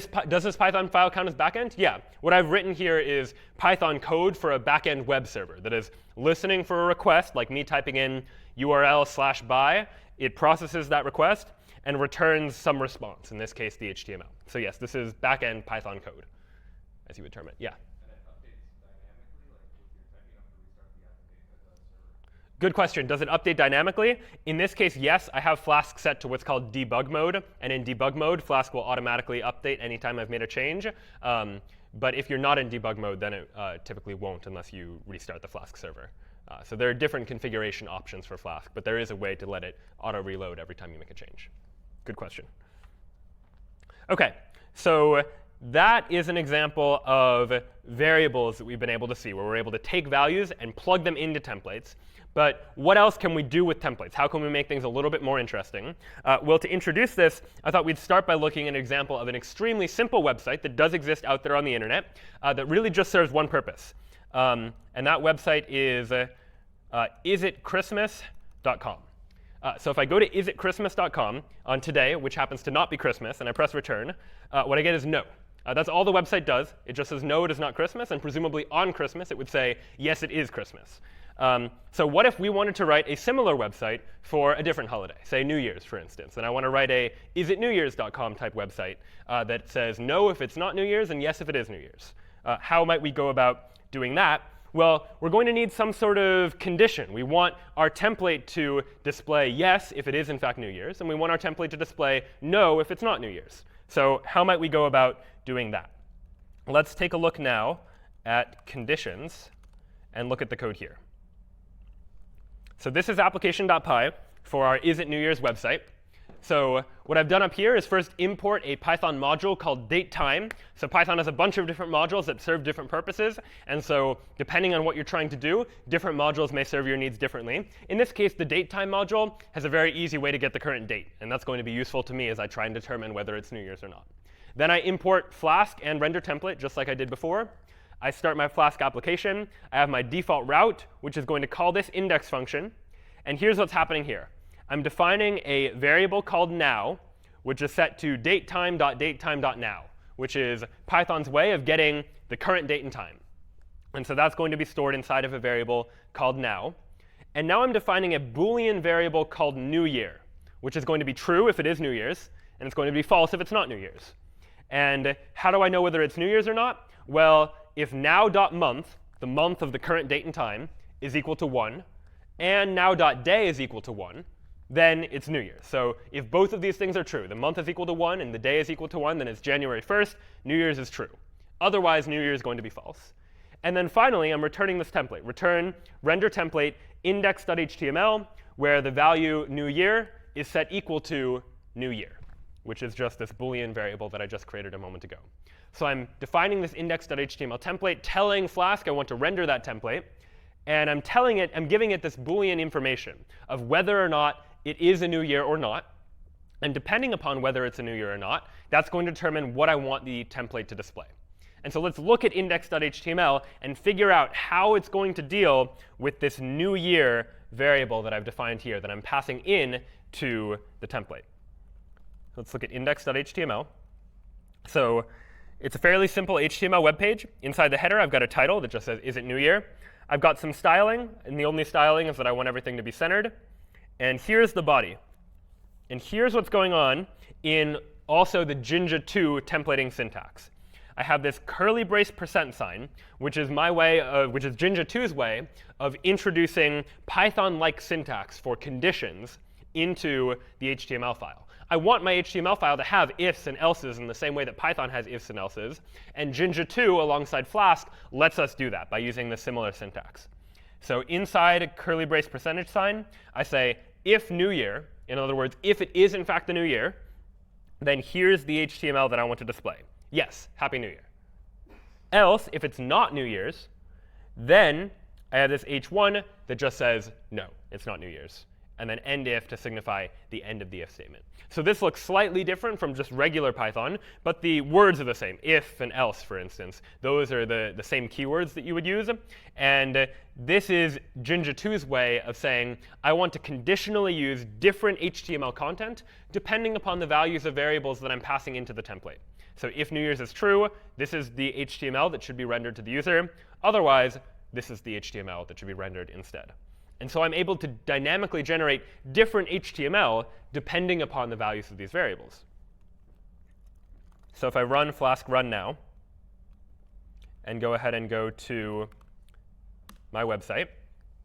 [SPEAKER 3] backend?
[SPEAKER 1] Does this Python file count as backend? Yeah. What I've written here is Python code for a backend web server that is listening for a request, like me typing in URL/by. It processes that request and returns some response, in this case, the HTML. So yes, this is backend Python code, as you would term it. Yeah?
[SPEAKER 2] And it updates dynamically, like if you're typing, you have to restart the server?
[SPEAKER 1] Good question. Does it update dynamically? In this case, yes. I have FLASK set to what's called debug mode. And in debug mode, FLASK will automatically update anytime I've made a change. But if you're not in debug mode, then it typically won't unless you restart the FLASK server. So there are different configuration options for FLASK. But there is a way to let it auto-reload every time you make a change. Good question. OK, so that is an example of variables that we've been able to see, where we're able to take values and plug them into templates. But what else can we do with templates? How can we make things a little bit more interesting? Well, to introduce this, I thought we'd start by looking at an example of an extremely simple website that does exist out there on the internet that really just serves one purpose. And that website is isitchristmas.com. So if I go to isitchristmas.com on today, which happens to not be Christmas, and I press return, what I get is no. That's all the website does. It just says, no, it is not Christmas. And presumably on Christmas, it would say, yes, it is Christmas. So what if we wanted to write a similar website for a different holiday, say New Year's, for instance? And I want to write a isitnewyears.com type website that says no if it's not New Year's and yes if it is New Year's. How might we go about doing that? Well, we're going to need some sort of condition. We want our template to display yes if it is in fact New Year's, and we want our template to display no if it's not New Year's. So how might we go about doing that? Let's take a look now at conditions and look at the code here. So this is application.py for our Is It New Year's website. So what I've done up here is first import a Python module called datetime. So Python has a bunch of different modules that serve different purposes. And so depending on what you're trying to do, different modules may serve your needs differently. In this case, the datetime module has a very easy way to get the current date. And that's going to be useful to me as I try and determine whether it's New Year's or not. Then I import FLASK and render template, just like I did before. I start my FLASK application. I have my default route, which is going to call this index function. And here's what's happening here. I'm defining a variable called now, which is set to datetime.datetime.now, which is Python's way of getting the current date and time. And so that's going to be stored inside of a variable called now. And now I'm defining a Boolean variable called new year, which is going to be true if it is New Year's, and it's going to be false if it's not New Year's. And how do I know whether it's New Year's or not? Well, if now.month, the month of the current date and time, is equal to 1, and now.day is equal to 1, then it's New Year's. So if both of these things are true, the month is equal to 1 and the day is equal to 1, then it's January 1st. New Year's is true. Otherwise, New Year is going to be false. And then finally, I'm returning this template. Return render template index.html, where the value new year is set equal to new year, which is just this Boolean variable that I just created a moment ago. So I'm defining this index.html template, telling Flask I want to render that template. And I'm giving it this Boolean information of whether or not it is a new year or not. And depending upon whether it's a new year or not, that's going to determine what I want the template to display. And so let's look at index.html and figure out how it's going to deal with this new year variable that I've defined here that I'm passing in to the template. Let's look at index.html. So it's a fairly simple HTML web page. Inside the header, I've got a title that just says, Is it New Year? I've got some styling, and the only styling is that I want everything to be centered. And here's the body. And here's what's going on in also the Jinja2 templating syntax. I have this curly brace %sign, which is Jinja2's way of introducing Python-like syntax for conditions into the HTML file. I want my HTML file to have ifs and elses in the same way that Python has ifs and elses. And Jinja2, alongside Flask, lets us do that by using the similar syntax. So inside a curly brace %sign, I say, if new year, in other words, if it is in fact the new year, then here's the HTML that I want to display. Yes, Happy New Year. Else, if it's not New Year's, then I have this h1 that just says, no, it's not New Year's. And then end if to signify the end of the if statement. So this looks slightly different from just regular Python, but the words are the same. If and else, for instance, those are the same keywords that you would use. And this is Jinja2's way of saying, I want to conditionally use different HTML content depending upon the values of variables that I'm passing into the template. So if New Year's is true, this is the HTML that should be rendered to the user. Otherwise, this is the HTML that should be rendered instead. And so I'm able to dynamically generate different HTML depending upon the values of these variables. So if I run Flask run now and go ahead and go to my website,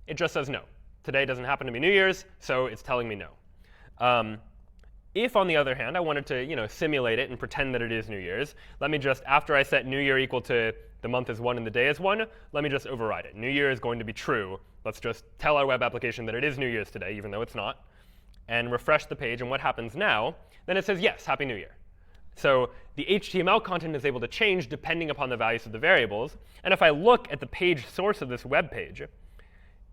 [SPEAKER 1] it just says no. Today doesn't happen to be New Year's, so it's telling me no. If, on the other hand, I wanted to simulate it and pretend that it is New Year's, let me just, after I set New Year equal to the month is 1 and the day is 1, let me just override it. New Year is going to be true. Let's just tell our web application that it is New Year's today, even though it's not, and refresh the page. And what happens now? Then it says, yes, Happy New Year. So the HTML content is able to change depending upon the values of the variables. And if I look at the page source of this web page,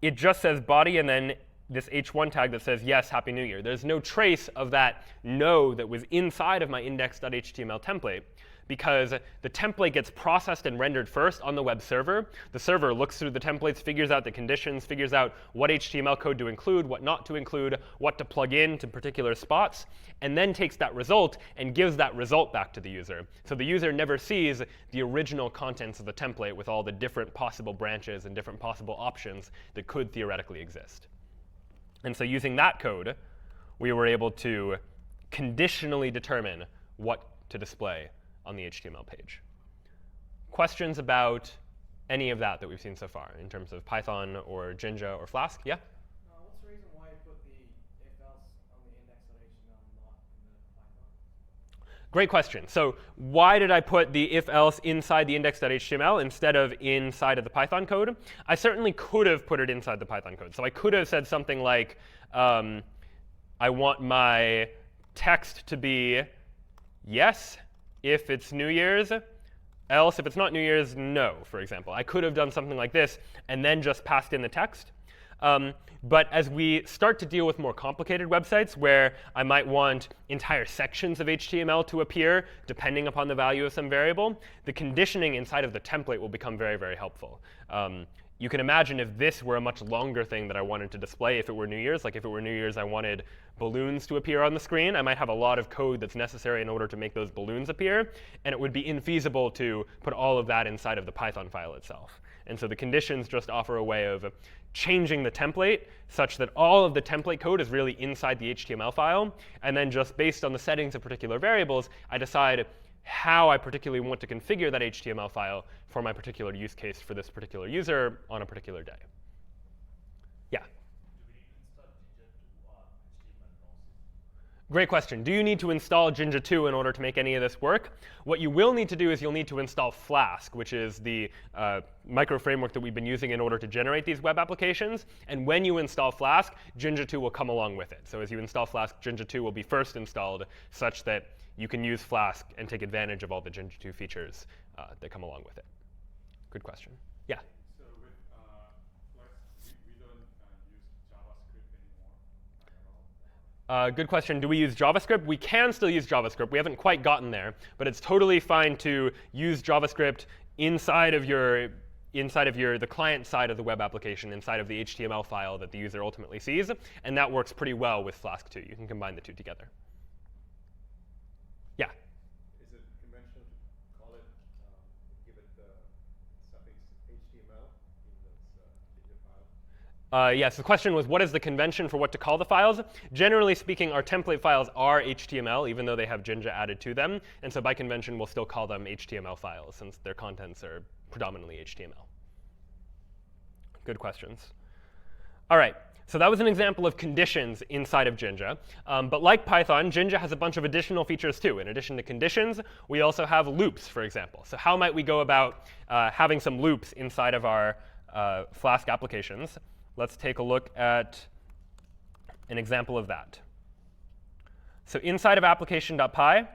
[SPEAKER 1] it just says body and then this h1 tag that says, yes, Happy New Year. There's no trace of that no that was inside of my index.html template, because the template gets processed and rendered first on the web server. The server looks through the templates, figures out the conditions, figures out what HTML code to include, what not to include, what to plug in to particular spots, and then takes that result and gives that result back to the user. So the user never sees the original contents of the template with all the different possible branches and different possible options that could theoretically exist. And so using that code, we were able to conditionally determine what to display on the HTML page. Questions about any of that we've seen so far in terms of Python or Jinja or Flask. Yeah?
[SPEAKER 5] What's the reason why you put the if-else on the index.html, not in the Python?
[SPEAKER 1] Great question. So why did I put the if-else inside the index.html instead of inside of the Python code? I certainly could have put it inside the Python code. So I could have said something like, I want my text to be yes if it's New Year's, else if it's not New Year's, no, for example. I could have done something like this and then just passed in the text. But as we start to deal with more complicated websites where I might want entire sections of HTML to appear depending upon the value of some variable, the conditioning inside of the template will become very, very helpful. You can imagine if this were a much longer thing that I wanted to display if it were New Year's. Like if it were New Year's, I wanted balloons to appear on the screen. I might have a lot of code that's necessary in order to make those balloons appear. And it would be infeasible to put all of that inside of the Python file itself. And so the conditions just offer a way of changing the template such that all of the template code is really inside the HTML file. And then just based on the settings of particular variables, I decide how I particularly want to configure that HTML file for my particular use case for this particular user on a particular day. Yeah?
[SPEAKER 2] Do we need to install Jinja to HTML also?
[SPEAKER 1] Great question. Do you need to install Jinja 2 in order to make any of this work? What you will need to do is you'll need to install FLASK, which is the micro framework that we've been using in order to generate these web applications. And when you install FLASK, Jinja 2 will come along with it. So as you install FLASK, Jinja 2 will be first installed such that you can use Flask and take advantage of all the Jinja 2 features that come along with it. Good question. Yeah?
[SPEAKER 4] So with Flask, we don't use JavaScript anymore at all?
[SPEAKER 1] Good question. Do we use JavaScript? We can still use JavaScript. We haven't quite gotten there. But it's totally fine to use JavaScript inside of the client side of the web application, inside of the HTML file that the user ultimately sees. And that works pretty well with Flask 2. You can combine the two together. Yeah?
[SPEAKER 3] Is it conventional to call it, give it the suffix HTML in this Jinja file?
[SPEAKER 1] Yes, the question was, what is the convention for what to call the files? Generally speaking, our template files are HTML, even though they have Jinja added to them. And so by convention, we'll still call them HTML files, since their contents are predominantly HTML. Good questions. All right. So that was an example of conditions inside of Jinja. But like Python, Jinja has a bunch of additional features too. In addition to conditions, we also have loops, for example. So how might we go about having some loops inside of our Flask applications? Let's take a loop at an example of that. So inside of application.py,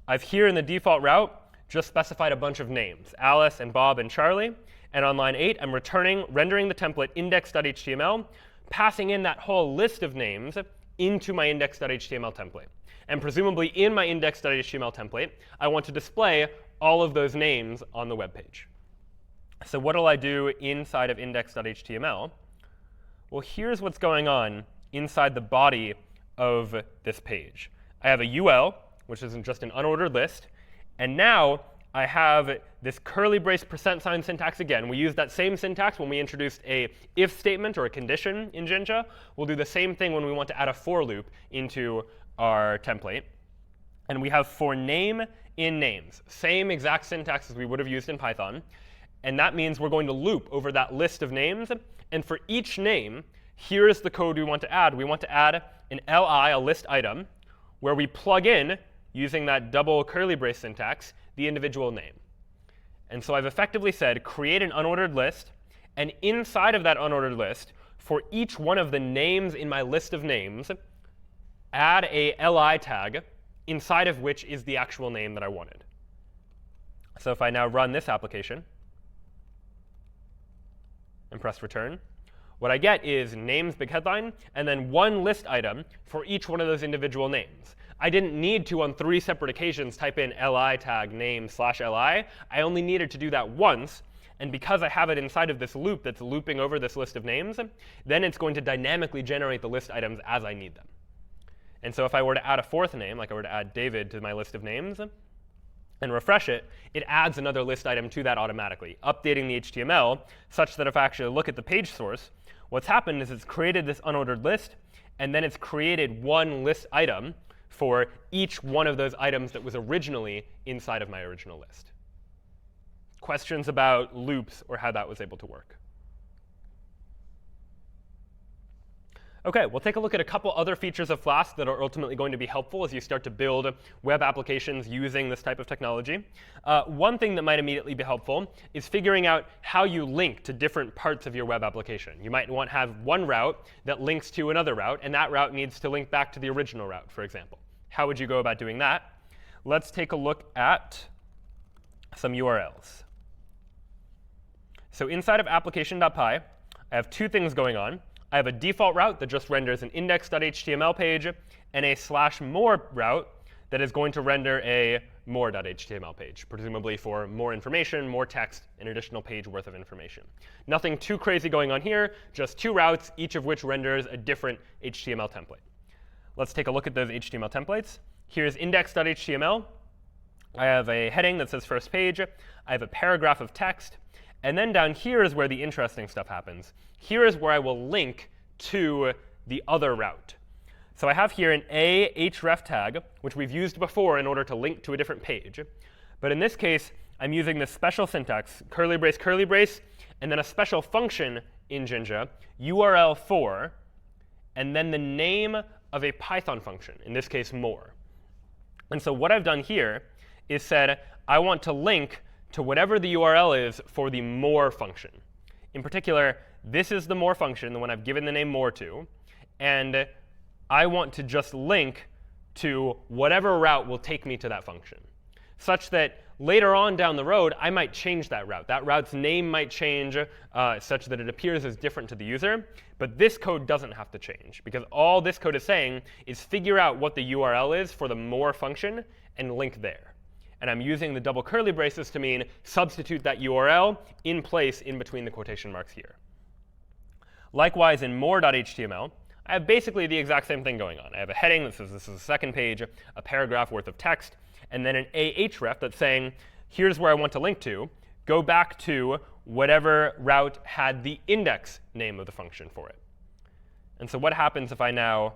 [SPEAKER 1] I've here in the default route just specified a bunch of names, Alice and Bob and Charlie. And on line 8, I'm rendering the template index.html, passing in that whole list of names into my index.html template. And presumably in my index.html template, I want to display all of those names on the web page. So what will I do inside of index.html? Well, here's what's going on inside the body of this page. I have a UL, which is just an unordered list. And now I have this curly brace %sign syntax again. We used that same syntax when we introduced a if statement or a condition in Jinja. We'll do the same thing when we want to add a for loop into our template. And we have for name in names, same exact syntax as we would have used in Python. And that means we're going to loop over that list of names. And for each name, here's the code we want to add. We want to add an li, a list item, where we plug in, using that double curly brace syntax, the individual name. And so I've effectively said, create an unordered list. And inside of that unordered list, for each one of the names in my list of names, add a li tag, inside of which is the actual name that I wanted. So if I now run this application and press return, what I get is names big headline, and then one list item for each one of those individual names. I didn't need to, on 3 separate occasions, type in li tag name /li. I only needed to do that once. And because I have it inside of this loop that's looping over this list of names, then it's going to dynamically generate the list items as I need them. And so if I were to add a 4th name, like I were to add David to my list of names, and refresh it, it adds another list item to that automatically, updating the HTML such that if I actually look at the page source, what's happened is it's created this unordered list, and then it's created one list item for each one of those items that was originally inside of my original list. questions about loops or how that was able to work? OK, we'll take a look at a couple other features of FLASK that are ultimately going to be helpful as you start to build web applications using this type of technology. One thing that might immediately be helpful is figuring out how you link to different parts of your web application. You might want to have one route that links to another route, and that route needs to link back to the original route, for example. How would you go about doing that? Let's take a look at some URLs. So inside of application.py, I have two things going on. I have a default route that just renders an index.html page, and a /more route that is going to render a more.html page, presumably for more information, more text, an additional page worth of information. Nothing too crazy going on here, just two routes, each of which renders a different HTML template. Let's take a look at those HTML templates. Here's index.html. I have a heading that says first page. I have a paragraph of text. And then down here is where the interesting stuff happens. Here is where I will link to the other route. So I have here an href tag, which we've used before in order to link to a different page. But in this case, I'm using this special syntax, curly brace, and then a special function in Jinja, url_for, and then the name of a Python function, in this case, more. And so what I've done here is said, I want to link to whatever the URL is for the more function. In particular, this is the more function, the one I've given the name more to. And I want to just link to whatever route will take me to that function, such that later on down the road, I might change that route. That route's name might change such that it appears as different to the user. But this code doesn't have to change, because all this code is saying is figure out what the URL is for the more function and link there. And I'm using the double curly braces to mean substitute that URL in place in between the quotation marks here. Likewise, in more.html, I have basically the exact same thing going on. I have a heading that says this is the second page, a paragraph worth of text, and then an ahref that's saying, here's where I want to link to. Go back to whatever route had the index name of the function for it. And so what happens if I now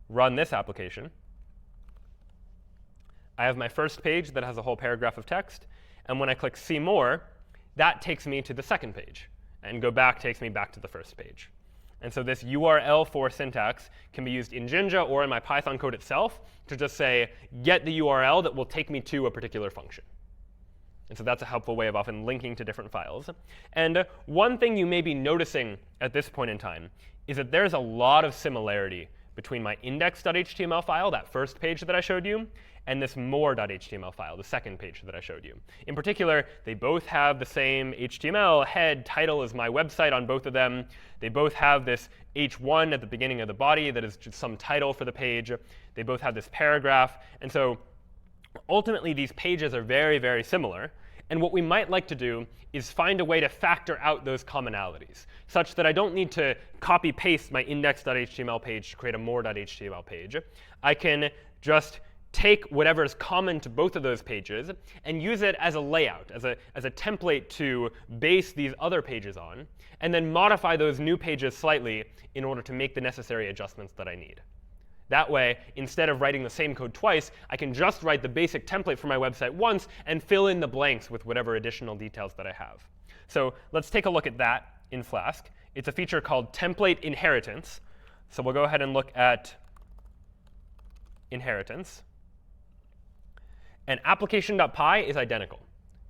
[SPEAKER 1] run this application? I have my first page that has a whole paragraph of text. And when I click See More, that takes me to the second page. And go back takes me back to the first page. And so this url_for syntax can be used in Jinja or in my Python code itself to just say, get the URL that will take me to a particular function. And so that's a helpful way of often linking to different files. And one thing you may be noticing at this point in time is that there's a lot of similarity between my index.html file, that first page that I showed you, and this more.html file, the second page that I showed you. In particular, they both have the same HTML head title as my website on both of them. They both have this h1 at the beginning of the body that is just some title for the page. They both have this paragraph. And so ultimately, these pages are very, very similar. And what we might like to do is find a way to factor out those commonalities, such that I don't need to copy-paste my index.html page to create a more.html page. I can just take whatever is common to both of those pages and use it as a layout, as a template to base these other pages on, and then modify those new pages slightly in order to make the necessary adjustments that I need. That way, instead of writing the same code twice, I can just write the basic template for my website once and fill in the blanks with whatever additional details that I have. So let's take a look at that in FLASK. It's a feature called template inheritance. So we'll go ahead and look at inheritance. And application.py is identical.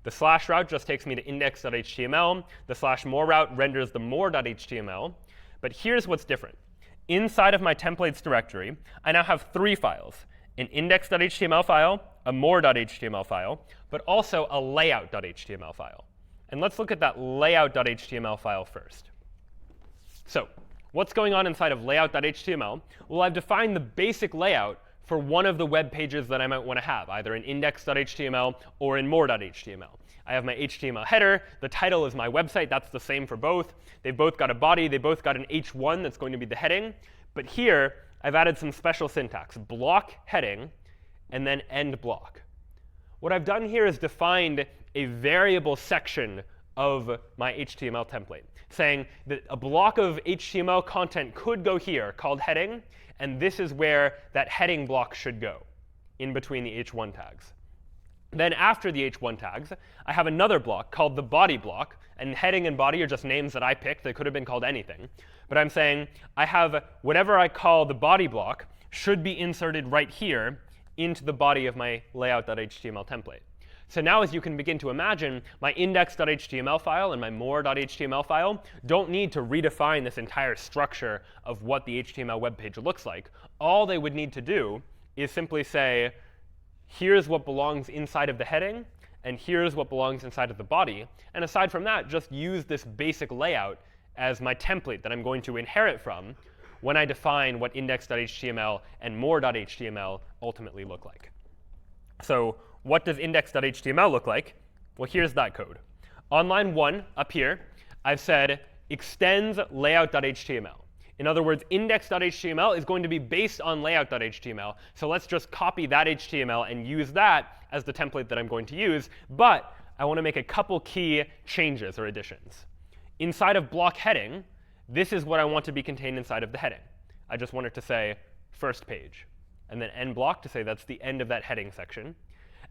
[SPEAKER 1] The slash route just takes me to index.html. The /more route renders the more.html. But here's what's different. Inside of my templates directory, I now have three files: an index.html file, a more.html file, but also a layout.html file. And let's look at that layout.html file first. So what's going on inside of layout.html? Well, I've defined the basic layout for one of the web pages that I might want to have, either in index.html or in more.html. I have my HTML header. The title is my website. That's the same for both. They've both got a body. They both got an h1 that's going to be the heading. But here, I've added some special syntax: block heading, and then end block. What I've done here is defined a variable section of my HTML template, saying that a block of HTML content could go here, called heading, and this is where that heading block should go, in between the h1 tags. Then after the h1 tags, I have another block called the body block. And heading and body are just names that I picked. They could have been called anything. But I'm saying I have whatever I call the body block should be inserted right here into the body of my layout.html template. So now, as you can begin to imagine, my index.html file and my more.html file don't need to redefine this entire structure of what the HTML web page looks like. All they would need to do is simply say, here's what belongs inside of the heading, and here's what belongs inside of the body. And aside from that, just use this basic layout as my template that I'm going to inherit from when I define what index.html and more.html ultimately look like. So what does index.html look like? Well, here's that code. On line 1 up here, I've said extends layout.html. In other words, index.html is going to be based on layout.html. So let's just copy that HTML and use that as the template that I'm going to use. But I want to make a couple key changes or additions. Inside of block heading, this is what I want to be contained inside of the heading. I just want it to say first page. And then end block to say that's the end of that heading section.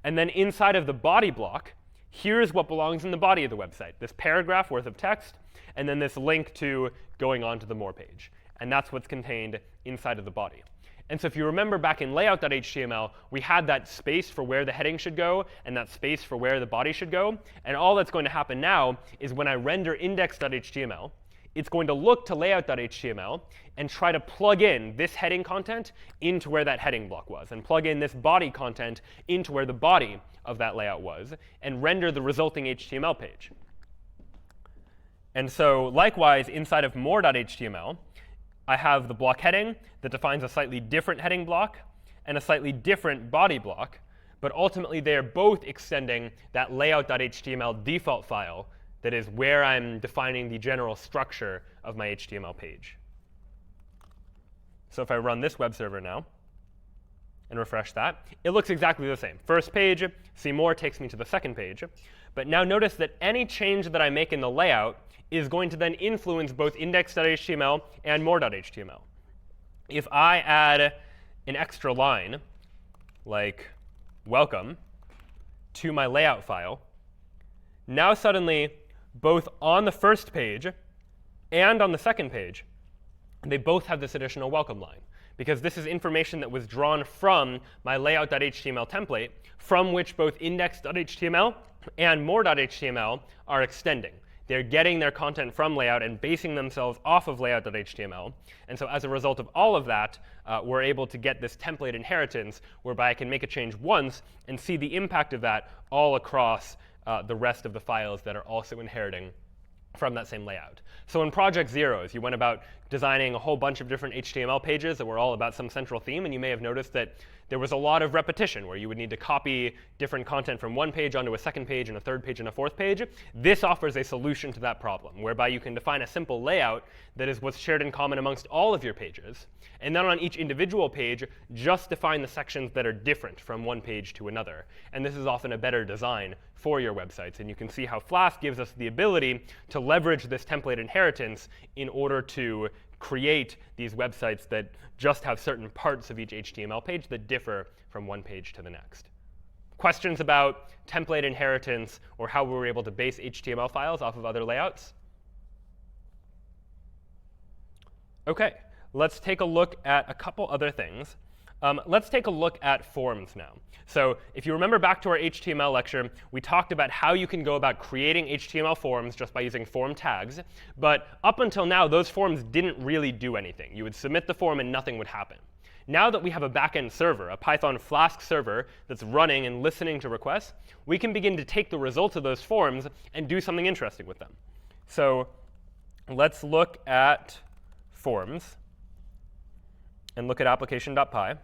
[SPEAKER 1] And then inside of the body block, here's what belongs in the body of the website, this paragraph worth of text, and then this link to going on to the more page. And that's what's contained inside of the body. And so if you remember back in layout.html, we had that space for where the heading should go and that space for where the body should go. And all that's going to happen now is when I render index.html, it's going to look to layout.html and try to plug in this heading content into where that heading block was, and plug in this body content into where the body of that layout was, and render the resulting HTML page. And so likewise, inside of more.html, I have the block heading that defines a slightly different heading block and a slightly different body block. But ultimately, they are both extending that layout.html default file that is where I'm defining the general structure of my HTML page. So if I run this web server now and refresh that, it looks exactly the same. First page, see more takes me to the second page. But now notice that any change that I make in the layout is going to then influence both index.html and more.html. If I add an extra line, like welcome, to my layout file, now suddenly, both on the first page and on the second page, they both have this additional welcome line, because this is information that was drawn from my layout.html template, from which both index.html and more.html are extending. They're getting their content from layout and basing themselves off of layout.html. And so as a result of all of that, we're able to get this template inheritance, whereby I can make a change once and see the impact of that all across the rest of the files that are also inheriting from that same layout. So in Project Zero, as you went about designing a whole bunch of different HTML pages that were all about some central theme, and you may have noticed that there was a lot of repetition where you would need to copy different content from one page onto a second page and a third page and a fourth page. This offers a solution to that problem, whereby you can define a simple layout that is what's shared in common amongst all of your pages. And then on each individual page, just define the sections that are different from one page to another. And this is often a better design for your websites. And you can see how FLASK gives us the ability to leverage this template inheritance in order to create these websites that just have certain parts of each HTML page that differ from one page to the next. Questions about template inheritance or how we were able to base HTML files off of other layouts? OK, let's take a look at a couple other things. Let's take a look at forms now. So if you remember back to our HTML lecture, we talked about how you can go about creating HTML forms just by using form tags. But up until now, those forms didn't really do anything. You would submit the form and nothing would happen. Now that we have a backend server, a Python FLASK server that's running and listening to requests, we can begin to take the results of those forms and do something interesting with them. So let's look at forms and look at application.py.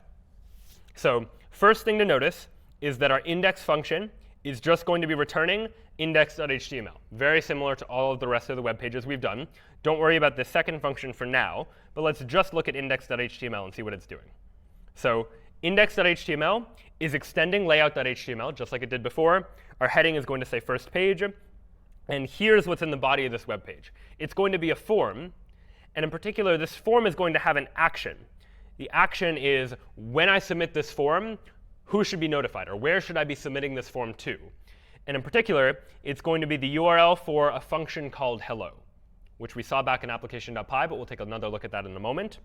[SPEAKER 1] So first thing to notice is that our index function is just going to be returning index.html, very similar to all of the rest of the web pages we've done. Don't worry about the second function for now, but let's just look at index.html and see what it's doing. So index.html is extending layout.html, just like it did before. Our heading is going to say first page. And here's what's in the body of this web page. It's going to be a form. And in particular, this form is going to have an action. The action is when I submit this form, who should be notified, or where should I be submitting this form to? And in particular, it's going to be the URL for a function called hello, which we saw back in application.py, but we'll take another look at that in a moment.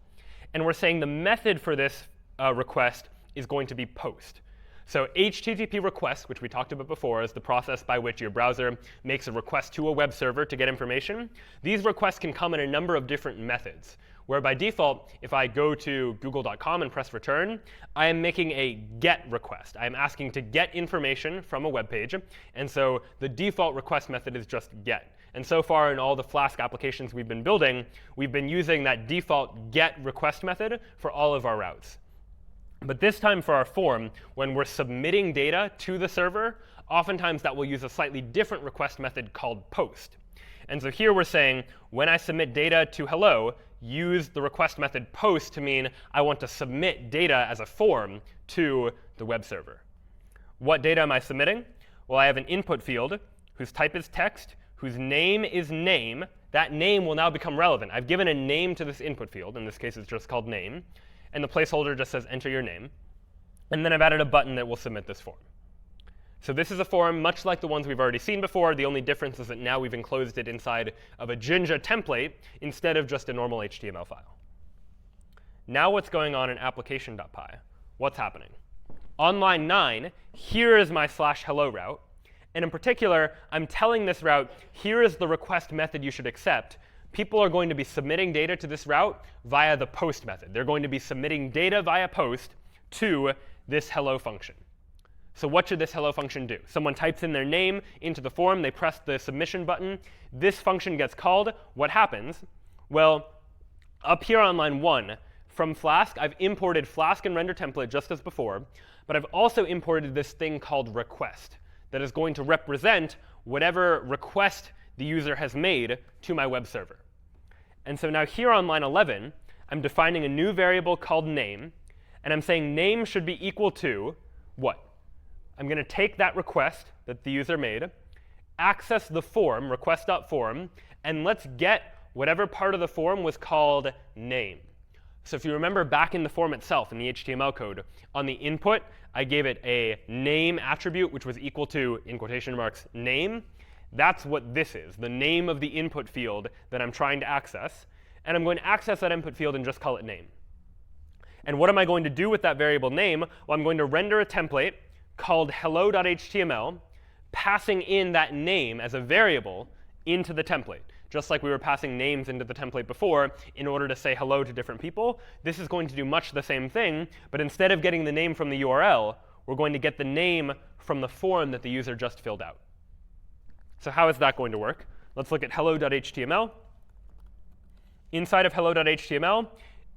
[SPEAKER 1] And we're saying the method for this request is going to be post. So HTTP request, which we talked about before, is the process by which your browser makes a request to a web server to get information. These requests can come in a number of different methods, where by default, if I go to google.com and press return, I am making a GET request. I am asking to get information from a web page. And so the default request method is just GET. And so far in all the FLASK applications we've been building, we've been using that default GET request method for all of our routes. But this time for our form, when we're submitting data to the server, oftentimes that will use a slightly different request method called post. And so here we're saying, when I submit data to hello, use the request method post to mean I want to submit data as a form to the web server. What data am I submitting? Well, I have an input field whose type is text, whose name is name. That name will now become relevant. I've given a name to this input field. In this case, it's just called name. And the placeholder just says enter your name. And then I've added a button that will submit this form. So this is a form much like the ones we've already seen before. The only difference is that now we've enclosed it inside of a Jinja template instead of just a normal HTML file. Now what's going on in application.py? What's happening? On line 9, here is my /hello route. And in particular, I'm telling this route, here is the request method you should accept. People are going to be submitting data to this route via the post method. They're going to be submitting data via post to this hello function. So what should this hello function do? Someone types in their name into the form. They press the submission button. This function gets called. What happens? Well, up here on line 1, from Flask, I've imported Flask and render template just as before. But I've also imported this thing called request that is going to represent whatever request the user has made to my web server. And so now here on line 11, I'm defining a new variable called name. And I'm saying name should be equal to what? I'm going to take that request that the user made, access the form, request.form, and let's get whatever part of the form was called name. So if you remember back in the form itself, in the HTML code, on the input, I gave it a name attribute, which was equal to, in quotation marks, name. That's what this is, the name of the input field that I'm trying to access. And I'm going to access that input field and just call it name. And what am I going to do with that variable name? Well, I'm going to render a template called hello.html, passing in that name as a variable into the template. Just like we were passing names into the template before in order to say hello to different people, this is going to do much the same thing. But instead of getting the name from the URL, we're going to get the name from the form that the user just filled out. So how is that going to work? Let's look at hello.html. Inside of hello.html,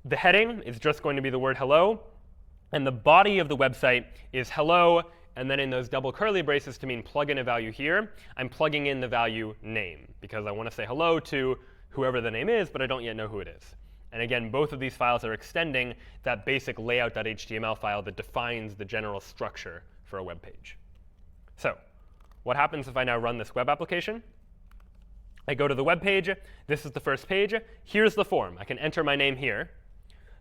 [SPEAKER 1] the heading is just going to be the word hello. And the body of the website is hello. And then in those double curly braces to mean plug in a value here, I'm plugging in the value name, because I want to say hello to whoever the name is, but I don't yet know who it is. And again, both of these files are extending that basic layout.html file that defines the general structure for a web page. So what happens if I now run this web application? I go to the web page. This is the first page. Here's the form. I can enter my name here.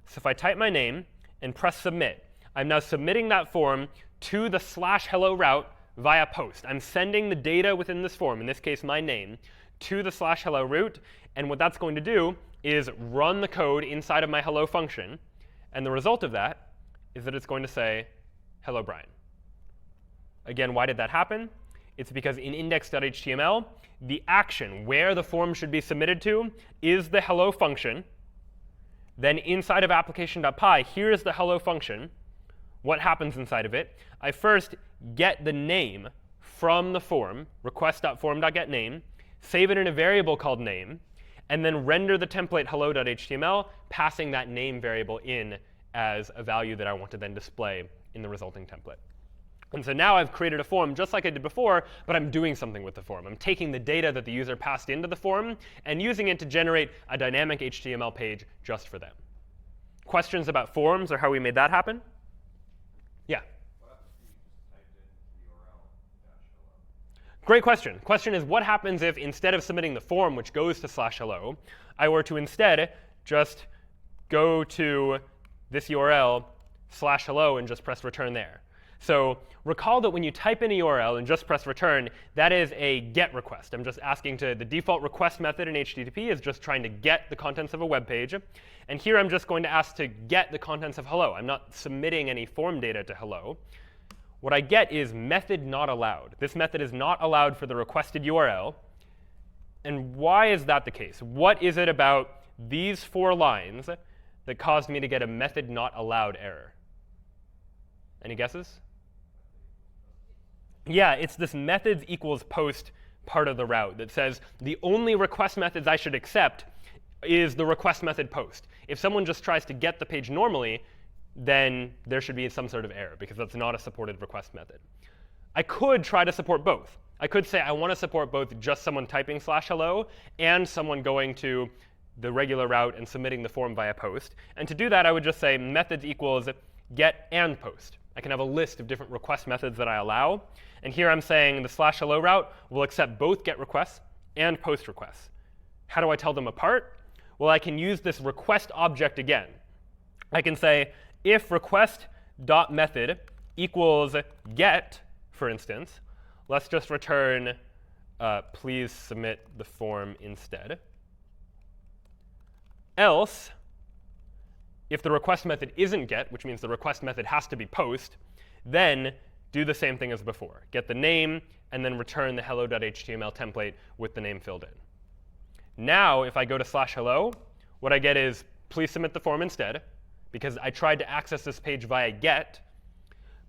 [SPEAKER 1] So if I type my name and press submit, I'm now submitting that form to the /hello route via post. I'm sending the data within this form, in this case my name, to the /hello route. And what that's going to do is run the code inside of my hello function. And the result of that is that it's going to say, hello, Brian. Again, why did that happen? It's because in index.html, the action where the form should be submitted to is the hello function. Then inside of application.py, here's the hello function. What happens inside of it? I first get the name from the form, request.form.getName, save it in a variable called name, and then render the template hello.html, passing that name variable in as a value that I want to then display in the resulting template. And so now I've created a form just like I did before, but I'm doing something with the form. I'm taking the data that the user passed into the form and using it to generate a dynamic HTML page just for them. Questions about forms or how we made that happen? Yeah?
[SPEAKER 2] What happens if you just typed in the URL -hello?
[SPEAKER 1] Great question. Question is, what happens if instead of submitting the form, which goes to /hello, I were to instead just go to this URL /hello and just press return there? So recall that when you type in a URL and just press return, that is a GET request. I'm just asking to the default request method in HTTP is just trying to get the contents of a web page. And here I'm just going to ask to get the contents of hello. I'm not submitting any form data to hello. What I get is method not allowed. This method is not allowed for the requested URL. And why is that the case? What is it about these 4 lines that caused me to get a method not allowed error? Any guesses? Yeah, it's this methods equals post part of the route that says the only request methods I should accept is the request method post. If someone just tries to get the page normally, then there should be some sort of error because that's not a supported request method. I could try to support both. I could say I want to support both just someone typing /hello and someone going to the regular route and submitting the form via post. And to do that, I would just say methods equals get and post. I can have a list of different request methods that I allow. And here I'm saying the /hello route will accept both get requests and post requests. How do I tell them apart? Well, I can use this request object again. I can say if request.method equals get, for instance, let's just return please submit the form instead. Else, if the request method isn't get, which means the request method has to be post, then do the same thing as before. Get the name, and then return the hello.html template with the name filled in. Now, if I go to /hello, what I get is please submit the form instead, because I tried to access this page via get.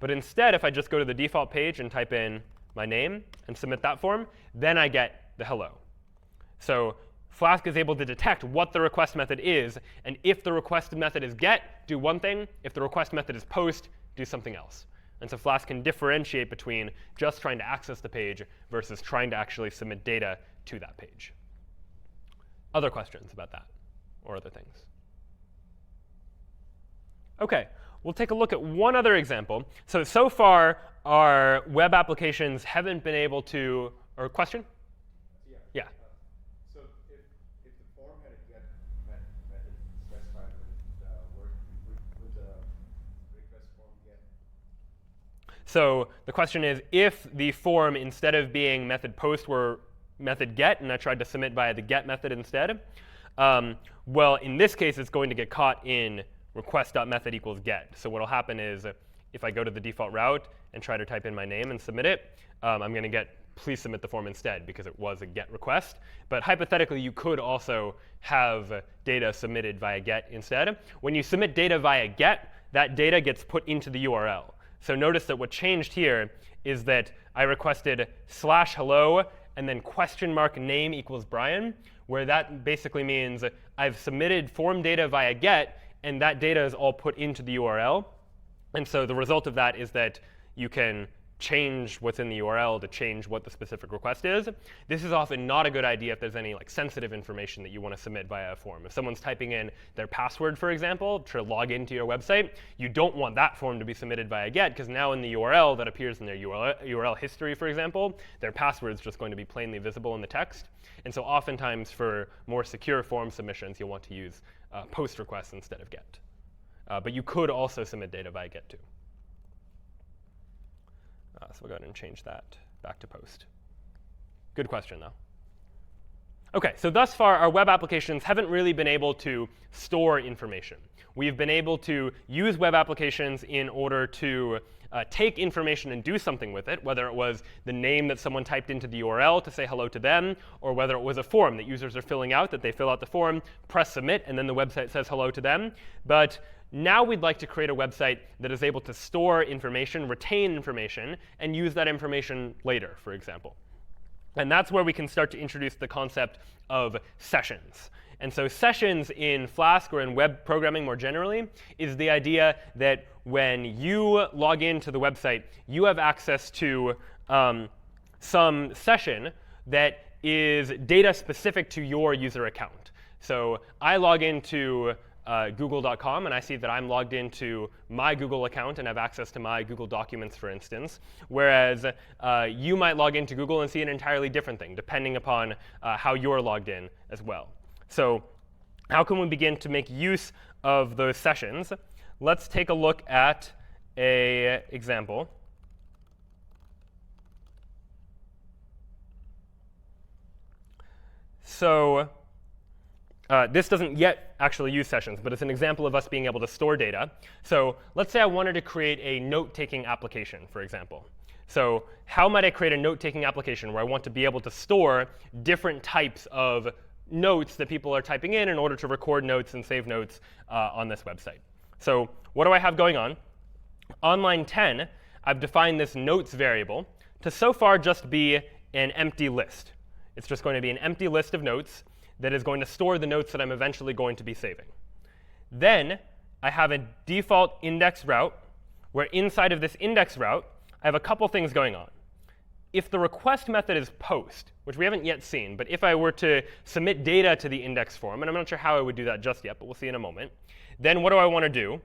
[SPEAKER 1] But instead, if I just go to the default page and type in my name and submit that form, then I get the hello. So Flask is able to detect what the request method is, and if the request method is get, do one thing. If the request method is post, do something else. And so Flask can differentiate between just trying to access the page versus trying to actually submit data to that page. Other questions about that or other things? OK, we'll take a look at one other example. So far, our web applications haven't been able to, or question? Yeah.
[SPEAKER 3] So if the form had a get method specified would the request form get?
[SPEAKER 1] So the question is, if the form, instead of being method post, were method get, and I tried to submit via the get method instead, well, in this case, it's going to get caught in request.method equals get. So what will happen is if I go to the default route and try to type in my name and submit it, I'm going to get please submit the form instead because it was a get request. But hypothetically, you could also have data submitted via get instead. When you submit data via get, that data gets put into the URL. So notice that what changed here is that I requested /hello and then !name equals Brian, where that basically means I've submitted form data via get, and that data is all put into the URL. And so the result of that is that you can change what's in the URL to change what the specific request is. This is often not a good idea if there's any sensitive information that you want to submit via a form. If someone's typing in their password, for example, to log into your website, you don't want that form to be submitted via get, because now in the URL that appears in their URL history, for example, their password is just going to be plainly visible in the text. And so oftentimes for more secure form submissions, you'll want to use post requests instead of get. But you could also submit data via get too. So we'll go ahead and change that back to post. Good question, though. OK, so thus far, our web applications haven't really been able to store information. We've been able to use web applications in order to take information and do something with it, whether it was the name that someone typed into the URL to say hello to them, or whether it was a form that users are filling out, that they fill out the form, press submit, and then the website says hello to them. But now we'd like to create a website that is able to store information, retain information, and use that information later, for example. And that's where we can start to introduce the concept of sessions. And so sessions in Flask or in web programming more generally is the idea that when you log into the website, you have access to some session that is data specific to your user account. So I log into google.com, and I see that I'm logged into my Google account and have access to my Google documents, for instance, whereas you might log into Google and see an entirely different thing, depending upon how you're logged in as well. So how can we begin to make use of those sessions? Let's take a look at an example. So this doesn't yet actually use sessions, but it's an example of us being able to store data. So let's say I wanted to create a note-taking application, for example. So how might I create a note-taking application where I want to be able to store different types of notes that people are typing in order to record notes and save notes on this website? So what do I have going on? On line 10, I've defined this notes variable to so far just be an empty list. It's just going to be an empty list of notes that is going to store the notes that I'm eventually going to be saving. Then I have a default index route, where inside of this index route, I have a couple things going on. If the request method is post, which we haven't yet seen, but if I were to submit data to the index form, and I'm not sure how I would do that just yet, but we'll see in a moment, then what do I want to do?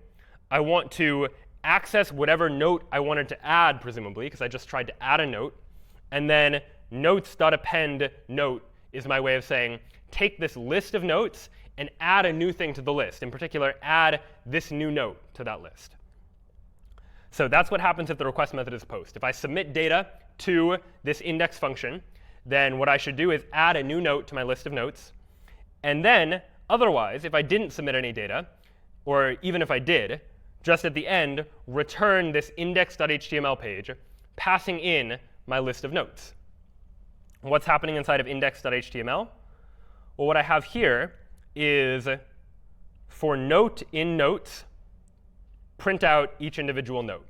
[SPEAKER 1] I want to access whatever note I wanted to add, presumably, because I just tried to add a note. And then notes.append note is my way of saying, take this list of notes and add a new thing to the list. In particular, add this new note to that list. So that's what happens if the request method is post. If I submit data to this index function, then what I should do is add a new note to my list of notes. And then, otherwise, if I didn't submit any data, or even if I did, just at the end, return this index.html page, passing in my list of notes. What's happening inside of index.html? Well, what I have here is for note in notes, print out each individual note.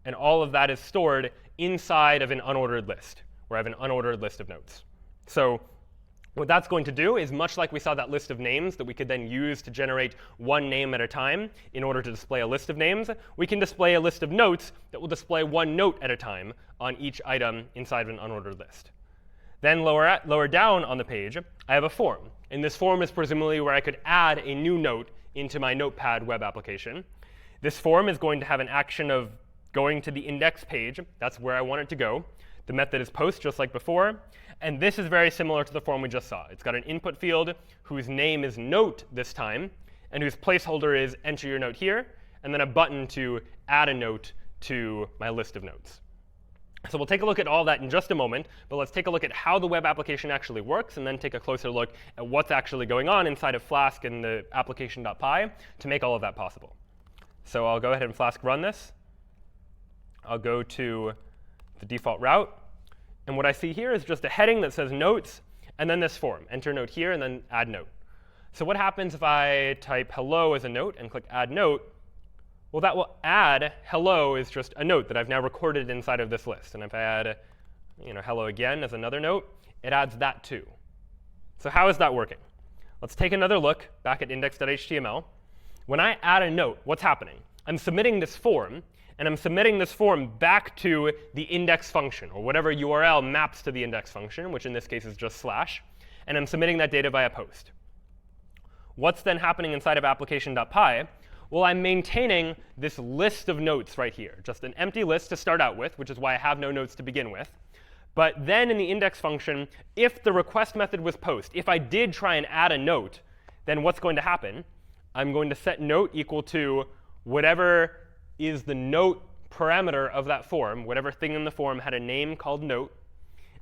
[SPEAKER 1] And all of that is stored inside of an unordered list, where I have an unordered list of notes. So what that's going to do is, much like we saw that list of names that we could then use to generate one name at a time in order to display a list of names, we can display a list of notes that will display one note at a time on each item inside of an unordered list. Then lower down on the page, I have a form. And this form is presumably where I could add a new note into my Notepad web application. This form is going to have an action of going to the index page. That's where I want it to go. The method is post, just like before. And this is very similar to the form we just saw. It's got an input field whose name is note this time, and whose placeholder is enter your note here, and then a button to add a note to my list of notes. So we'll take a look at all that in just a moment, but let's take a look at how the web application actually works, and then take a closer look at what's actually going on inside of Flask and the application.py to make all of that possible. So I'll go ahead and Flask run this. I'll go to the default route. And what I see here is just a heading that says notes, and then this form, enter note here, and then add note. So what happens if I type hello as a note and click add note? Well, that will add hello is just a note that I've now recorded inside of this list. And if I add hello again as another note, it adds that too. So how is that working? Let's take another look back at index.html. When I add a note, what's happening? I'm submitting this form, and I'm submitting this form back to the index function, or whatever URL maps to the index function, which in this case is just /, and I'm submitting that data via post. What's then happening inside of application.py? Well, I'm maintaining this list of notes right here, just an empty list to start out with, which is why I have no notes to begin with. But then in the index function, if the request method was post, if I did try and add a note, then what's going to happen? I'm going to set note equal to whatever is the note parameter of that form, whatever thing in the form had a name called note.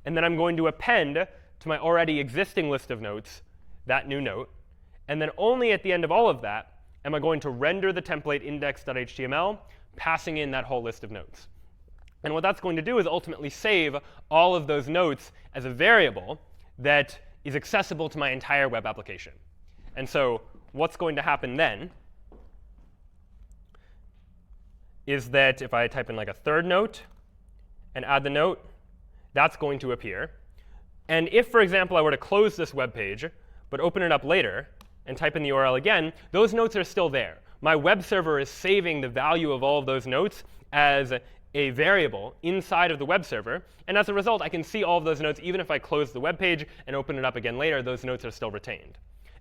[SPEAKER 1] And then I'm going to append to my already existing list of notes that new note. And then only at the end of all of that am I going to render the template index.html, passing in that whole list of notes. And what that's going to do is ultimately save all of those notes as a variable that is accessible to my entire web application. And so what's going to happen then is that if I type in like a third note and add the note, that's going to appear. And if, for example, I were to close this web page, but open it up later, and type in the URL again, those notes are still there. My web server is saving the value of all of those notes as a variable inside of the web server. And as a result, I can see all of those notes. Even if I close the web page and open it up again later, those notes are still retained.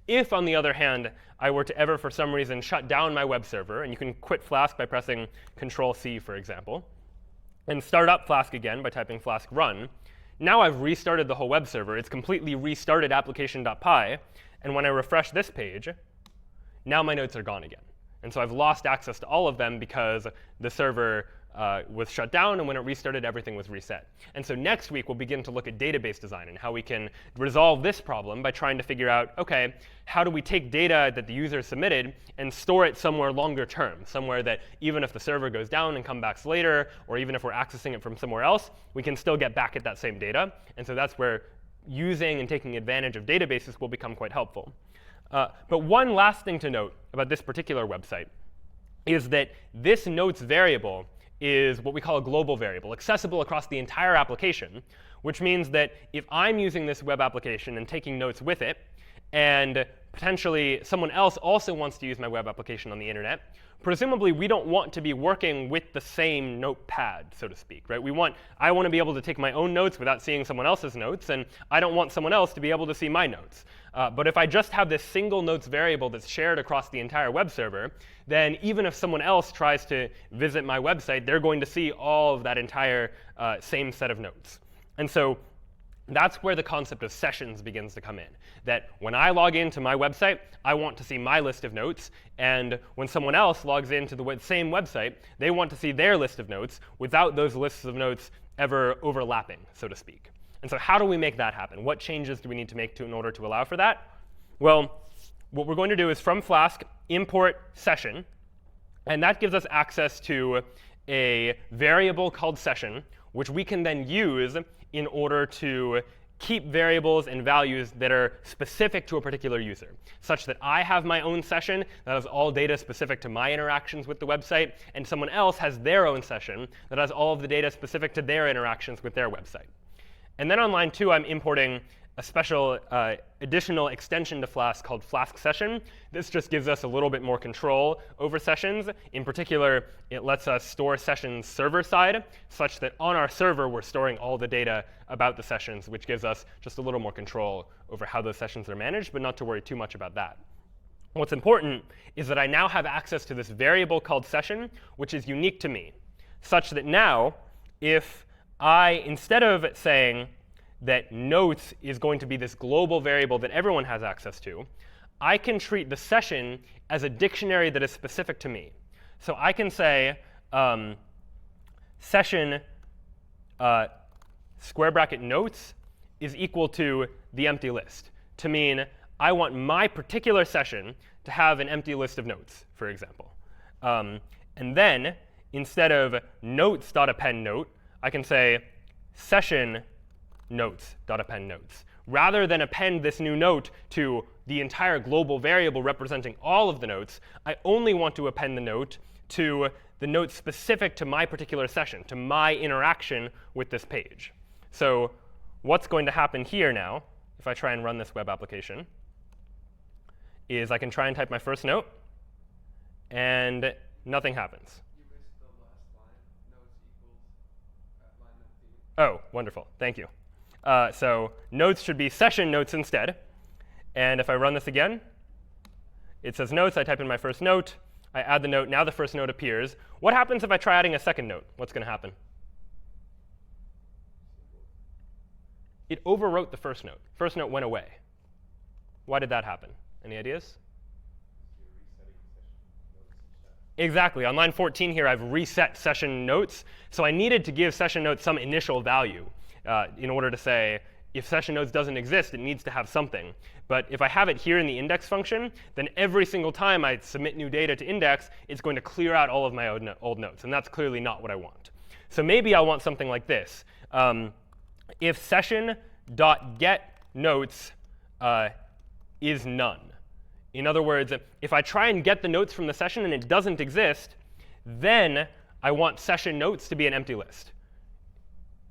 [SPEAKER 1] If, on the other hand, I were to ever, for some reason, shut down my web server, and you can quit Flask by pressing Control-C, for example, and start up Flask again by typing flask run, now I've restarted the whole web server. It's completely restarted application.py. And when I refresh this page, now my notes are gone again. And so I've lost access to all of them because the server was shut down, and when it restarted, everything was reset. And so next week, we'll begin to look at database design and how we can resolve this problem by trying to figure out, OK, how do we take data that the user submitted and store it somewhere longer term, somewhere that even if the server goes down and comes back later, or even if we're accessing it from somewhere else, we can still get back at that same data. And so that's where using and taking advantage of databases will become quite helpful. But one last thing to note about this particular website is that this notes variable is what we call a global variable, accessible across the entire application, which means that if I'm using this web application and taking notes with it, and potentially someone else also wants to use my web application on the internet, presumably we don't want to be working with the same notepad, so to speak, right? I want to be able to take my own notes without seeing someone else's notes, and I don't want someone else to be able to see my notes. But if I just have this single notes variable that's shared across the entire web server, then even if someone else tries to visit my website, they're going to see all of that entire same set of notes. And so that's where the concept of sessions begins to come in. That when I log into my website, I want to see my list of notes. And when someone else logs into the same website, they want to see their list of notes without those lists of notes ever overlapping, so to speak. And so how do we make that happen? What changes do we need to make in order to allow for that? Well, what we're going to do is from Flask, import session. And that gives us access to a variable called session, which we can then use in order to keep variables and values that are specific to a particular user, such that I have my own session that has all data specific to my interactions with the website, and someone else has their own session that has all of the data specific to their interactions with their website. And then on line 2, I'm importing a special additional extension to Flask called Flask Session. This just gives us a little bit more control over sessions. In particular, it lets us store sessions server-side, such that on our server, we're storing all the data about the sessions, which gives us just a little more control over how those sessions are managed, but not to worry too much about that. What's important is that I now have access to this variable called session, which is unique to me, such that now, if I, instead of saying that notes is going to be this global variable that everyone has access to, I can treat the session as a dictionary that is specific to me. So I can say session square bracket notes is equal to the empty list, to mean I want my particular session to have an empty list of notes, for example. And then instead of notes.append note, I can say session notes.append notes. Rather than append this new note to the entire global variable representing all of the notes, I only want to append the note to the note specific to my particular session, to my interaction with this page. So what's going to happen here now, if I try and run this web application, is I can try and type my first note, and nothing happens.
[SPEAKER 2] You missed the last line. Notes equals at line 19.
[SPEAKER 1] Oh, wonderful. Thank you. So notes should be session notes instead. And if I run this again, it says notes. I type in my first note. I add the note. Now the first note appears. What happens if I try adding a second note? What's going to happen? It overwrote the first note. First note went away. Why did that happen? Any ideas? Exactly. On line 14 here, I've reset session notes. So I needed to give session notes some initial value in order to say, if session notes doesn't exist, it needs to have something. But if I have it here in the index function, then every single time I submit new data to index, it's going to clear out all of my old notes. And that's clearly not what I want. So maybe I want something like this. If session.getNotes is none. In other words, if I try and get the notes from the session and it doesn't exist, then I want session notes to be an empty list.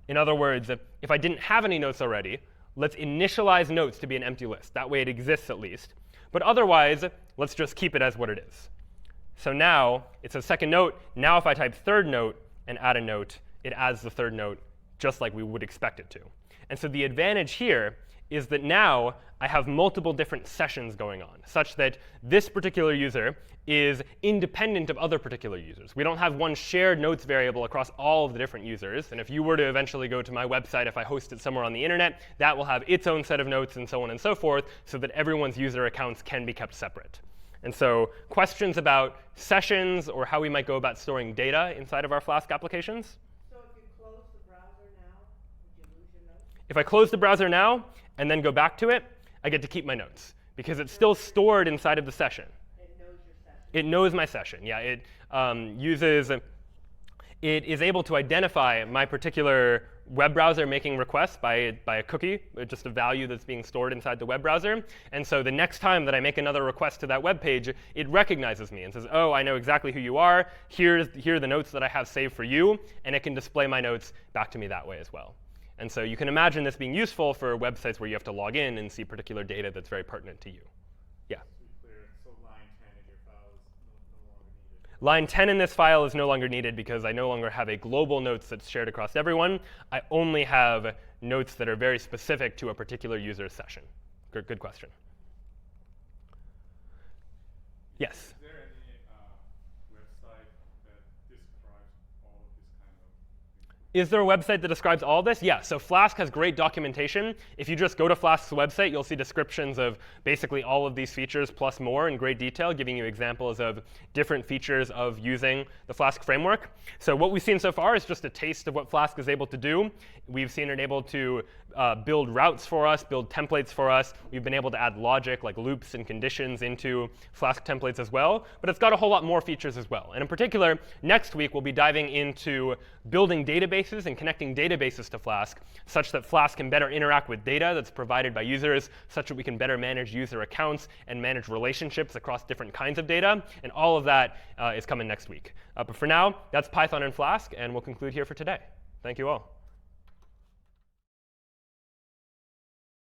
[SPEAKER 1] In other words, if I didn't have any notes already, let's initialize notes to be an empty list. That way it exists at least. But otherwise, let's just keep it as what it is. So now it says second note. Now if I type third note and add a note, it adds the third note just like we would expect it to. And so the advantage here is that now I have multiple different sessions going on, such that this particular user is independent of other particular users. We don't have one shared notes variable across all of the different users. And if you were to eventually go to my website, if I host it somewhere on the internet, that will have its own set of notes and so on and so forth, so that everyone's user accounts can be kept separate. And so questions about sessions or how we might go about storing data inside of our Flask applications?
[SPEAKER 6] So if you close the browser now, would you lose your notes?
[SPEAKER 1] If I close the browser now and then go back to it, I get to keep my notes because it's still stored inside of the session.
[SPEAKER 6] It knows your session.
[SPEAKER 1] It knows my session. Yeah, it is able to identify my particular web browser making requests by a cookie, just a value that's being stored inside the web browser. And so the next time that I make another request to that web page, it recognizes me and says, oh, I know exactly who you are. Here are the notes that I have saved for you. And it can display my notes back to me that way as well. And so you can imagine this being useful for websites where you have to log in and see particular data that's very pertinent to you. Yeah?
[SPEAKER 4] To be clear, so line 10 in your file is no longer needed.
[SPEAKER 1] Line 10 in this file is no longer needed because I no longer have a global notes that's shared across everyone. I only have notes that are very specific to a particular user's session. Good question. Yes?
[SPEAKER 4] Is there any website that describes all of this kind of thing?
[SPEAKER 1] Is there a website that describes all this? Yeah, so Flask has great documentation. If you just go to Flask's website, you'll see descriptions of basically all of these features plus more in great detail, giving you examples of different features of using the Flask framework. So what we've seen so far is just a taste of what Flask is able to do. We've seen it able to build routes for us, build templates for us. We've been able to add logic like loops and conditions into Flask templates as well. But it's got a whole lot more features as well. And in particular, next week we'll be diving into building databases and connecting databases to Flask such that Flask can better interact with data that's provided by users, such that we can better manage user accounts and manage relationships across different kinds of data. And all of that is coming next week. But for now, that's Python and Flask, and we'll conclude here for today. Thank you all.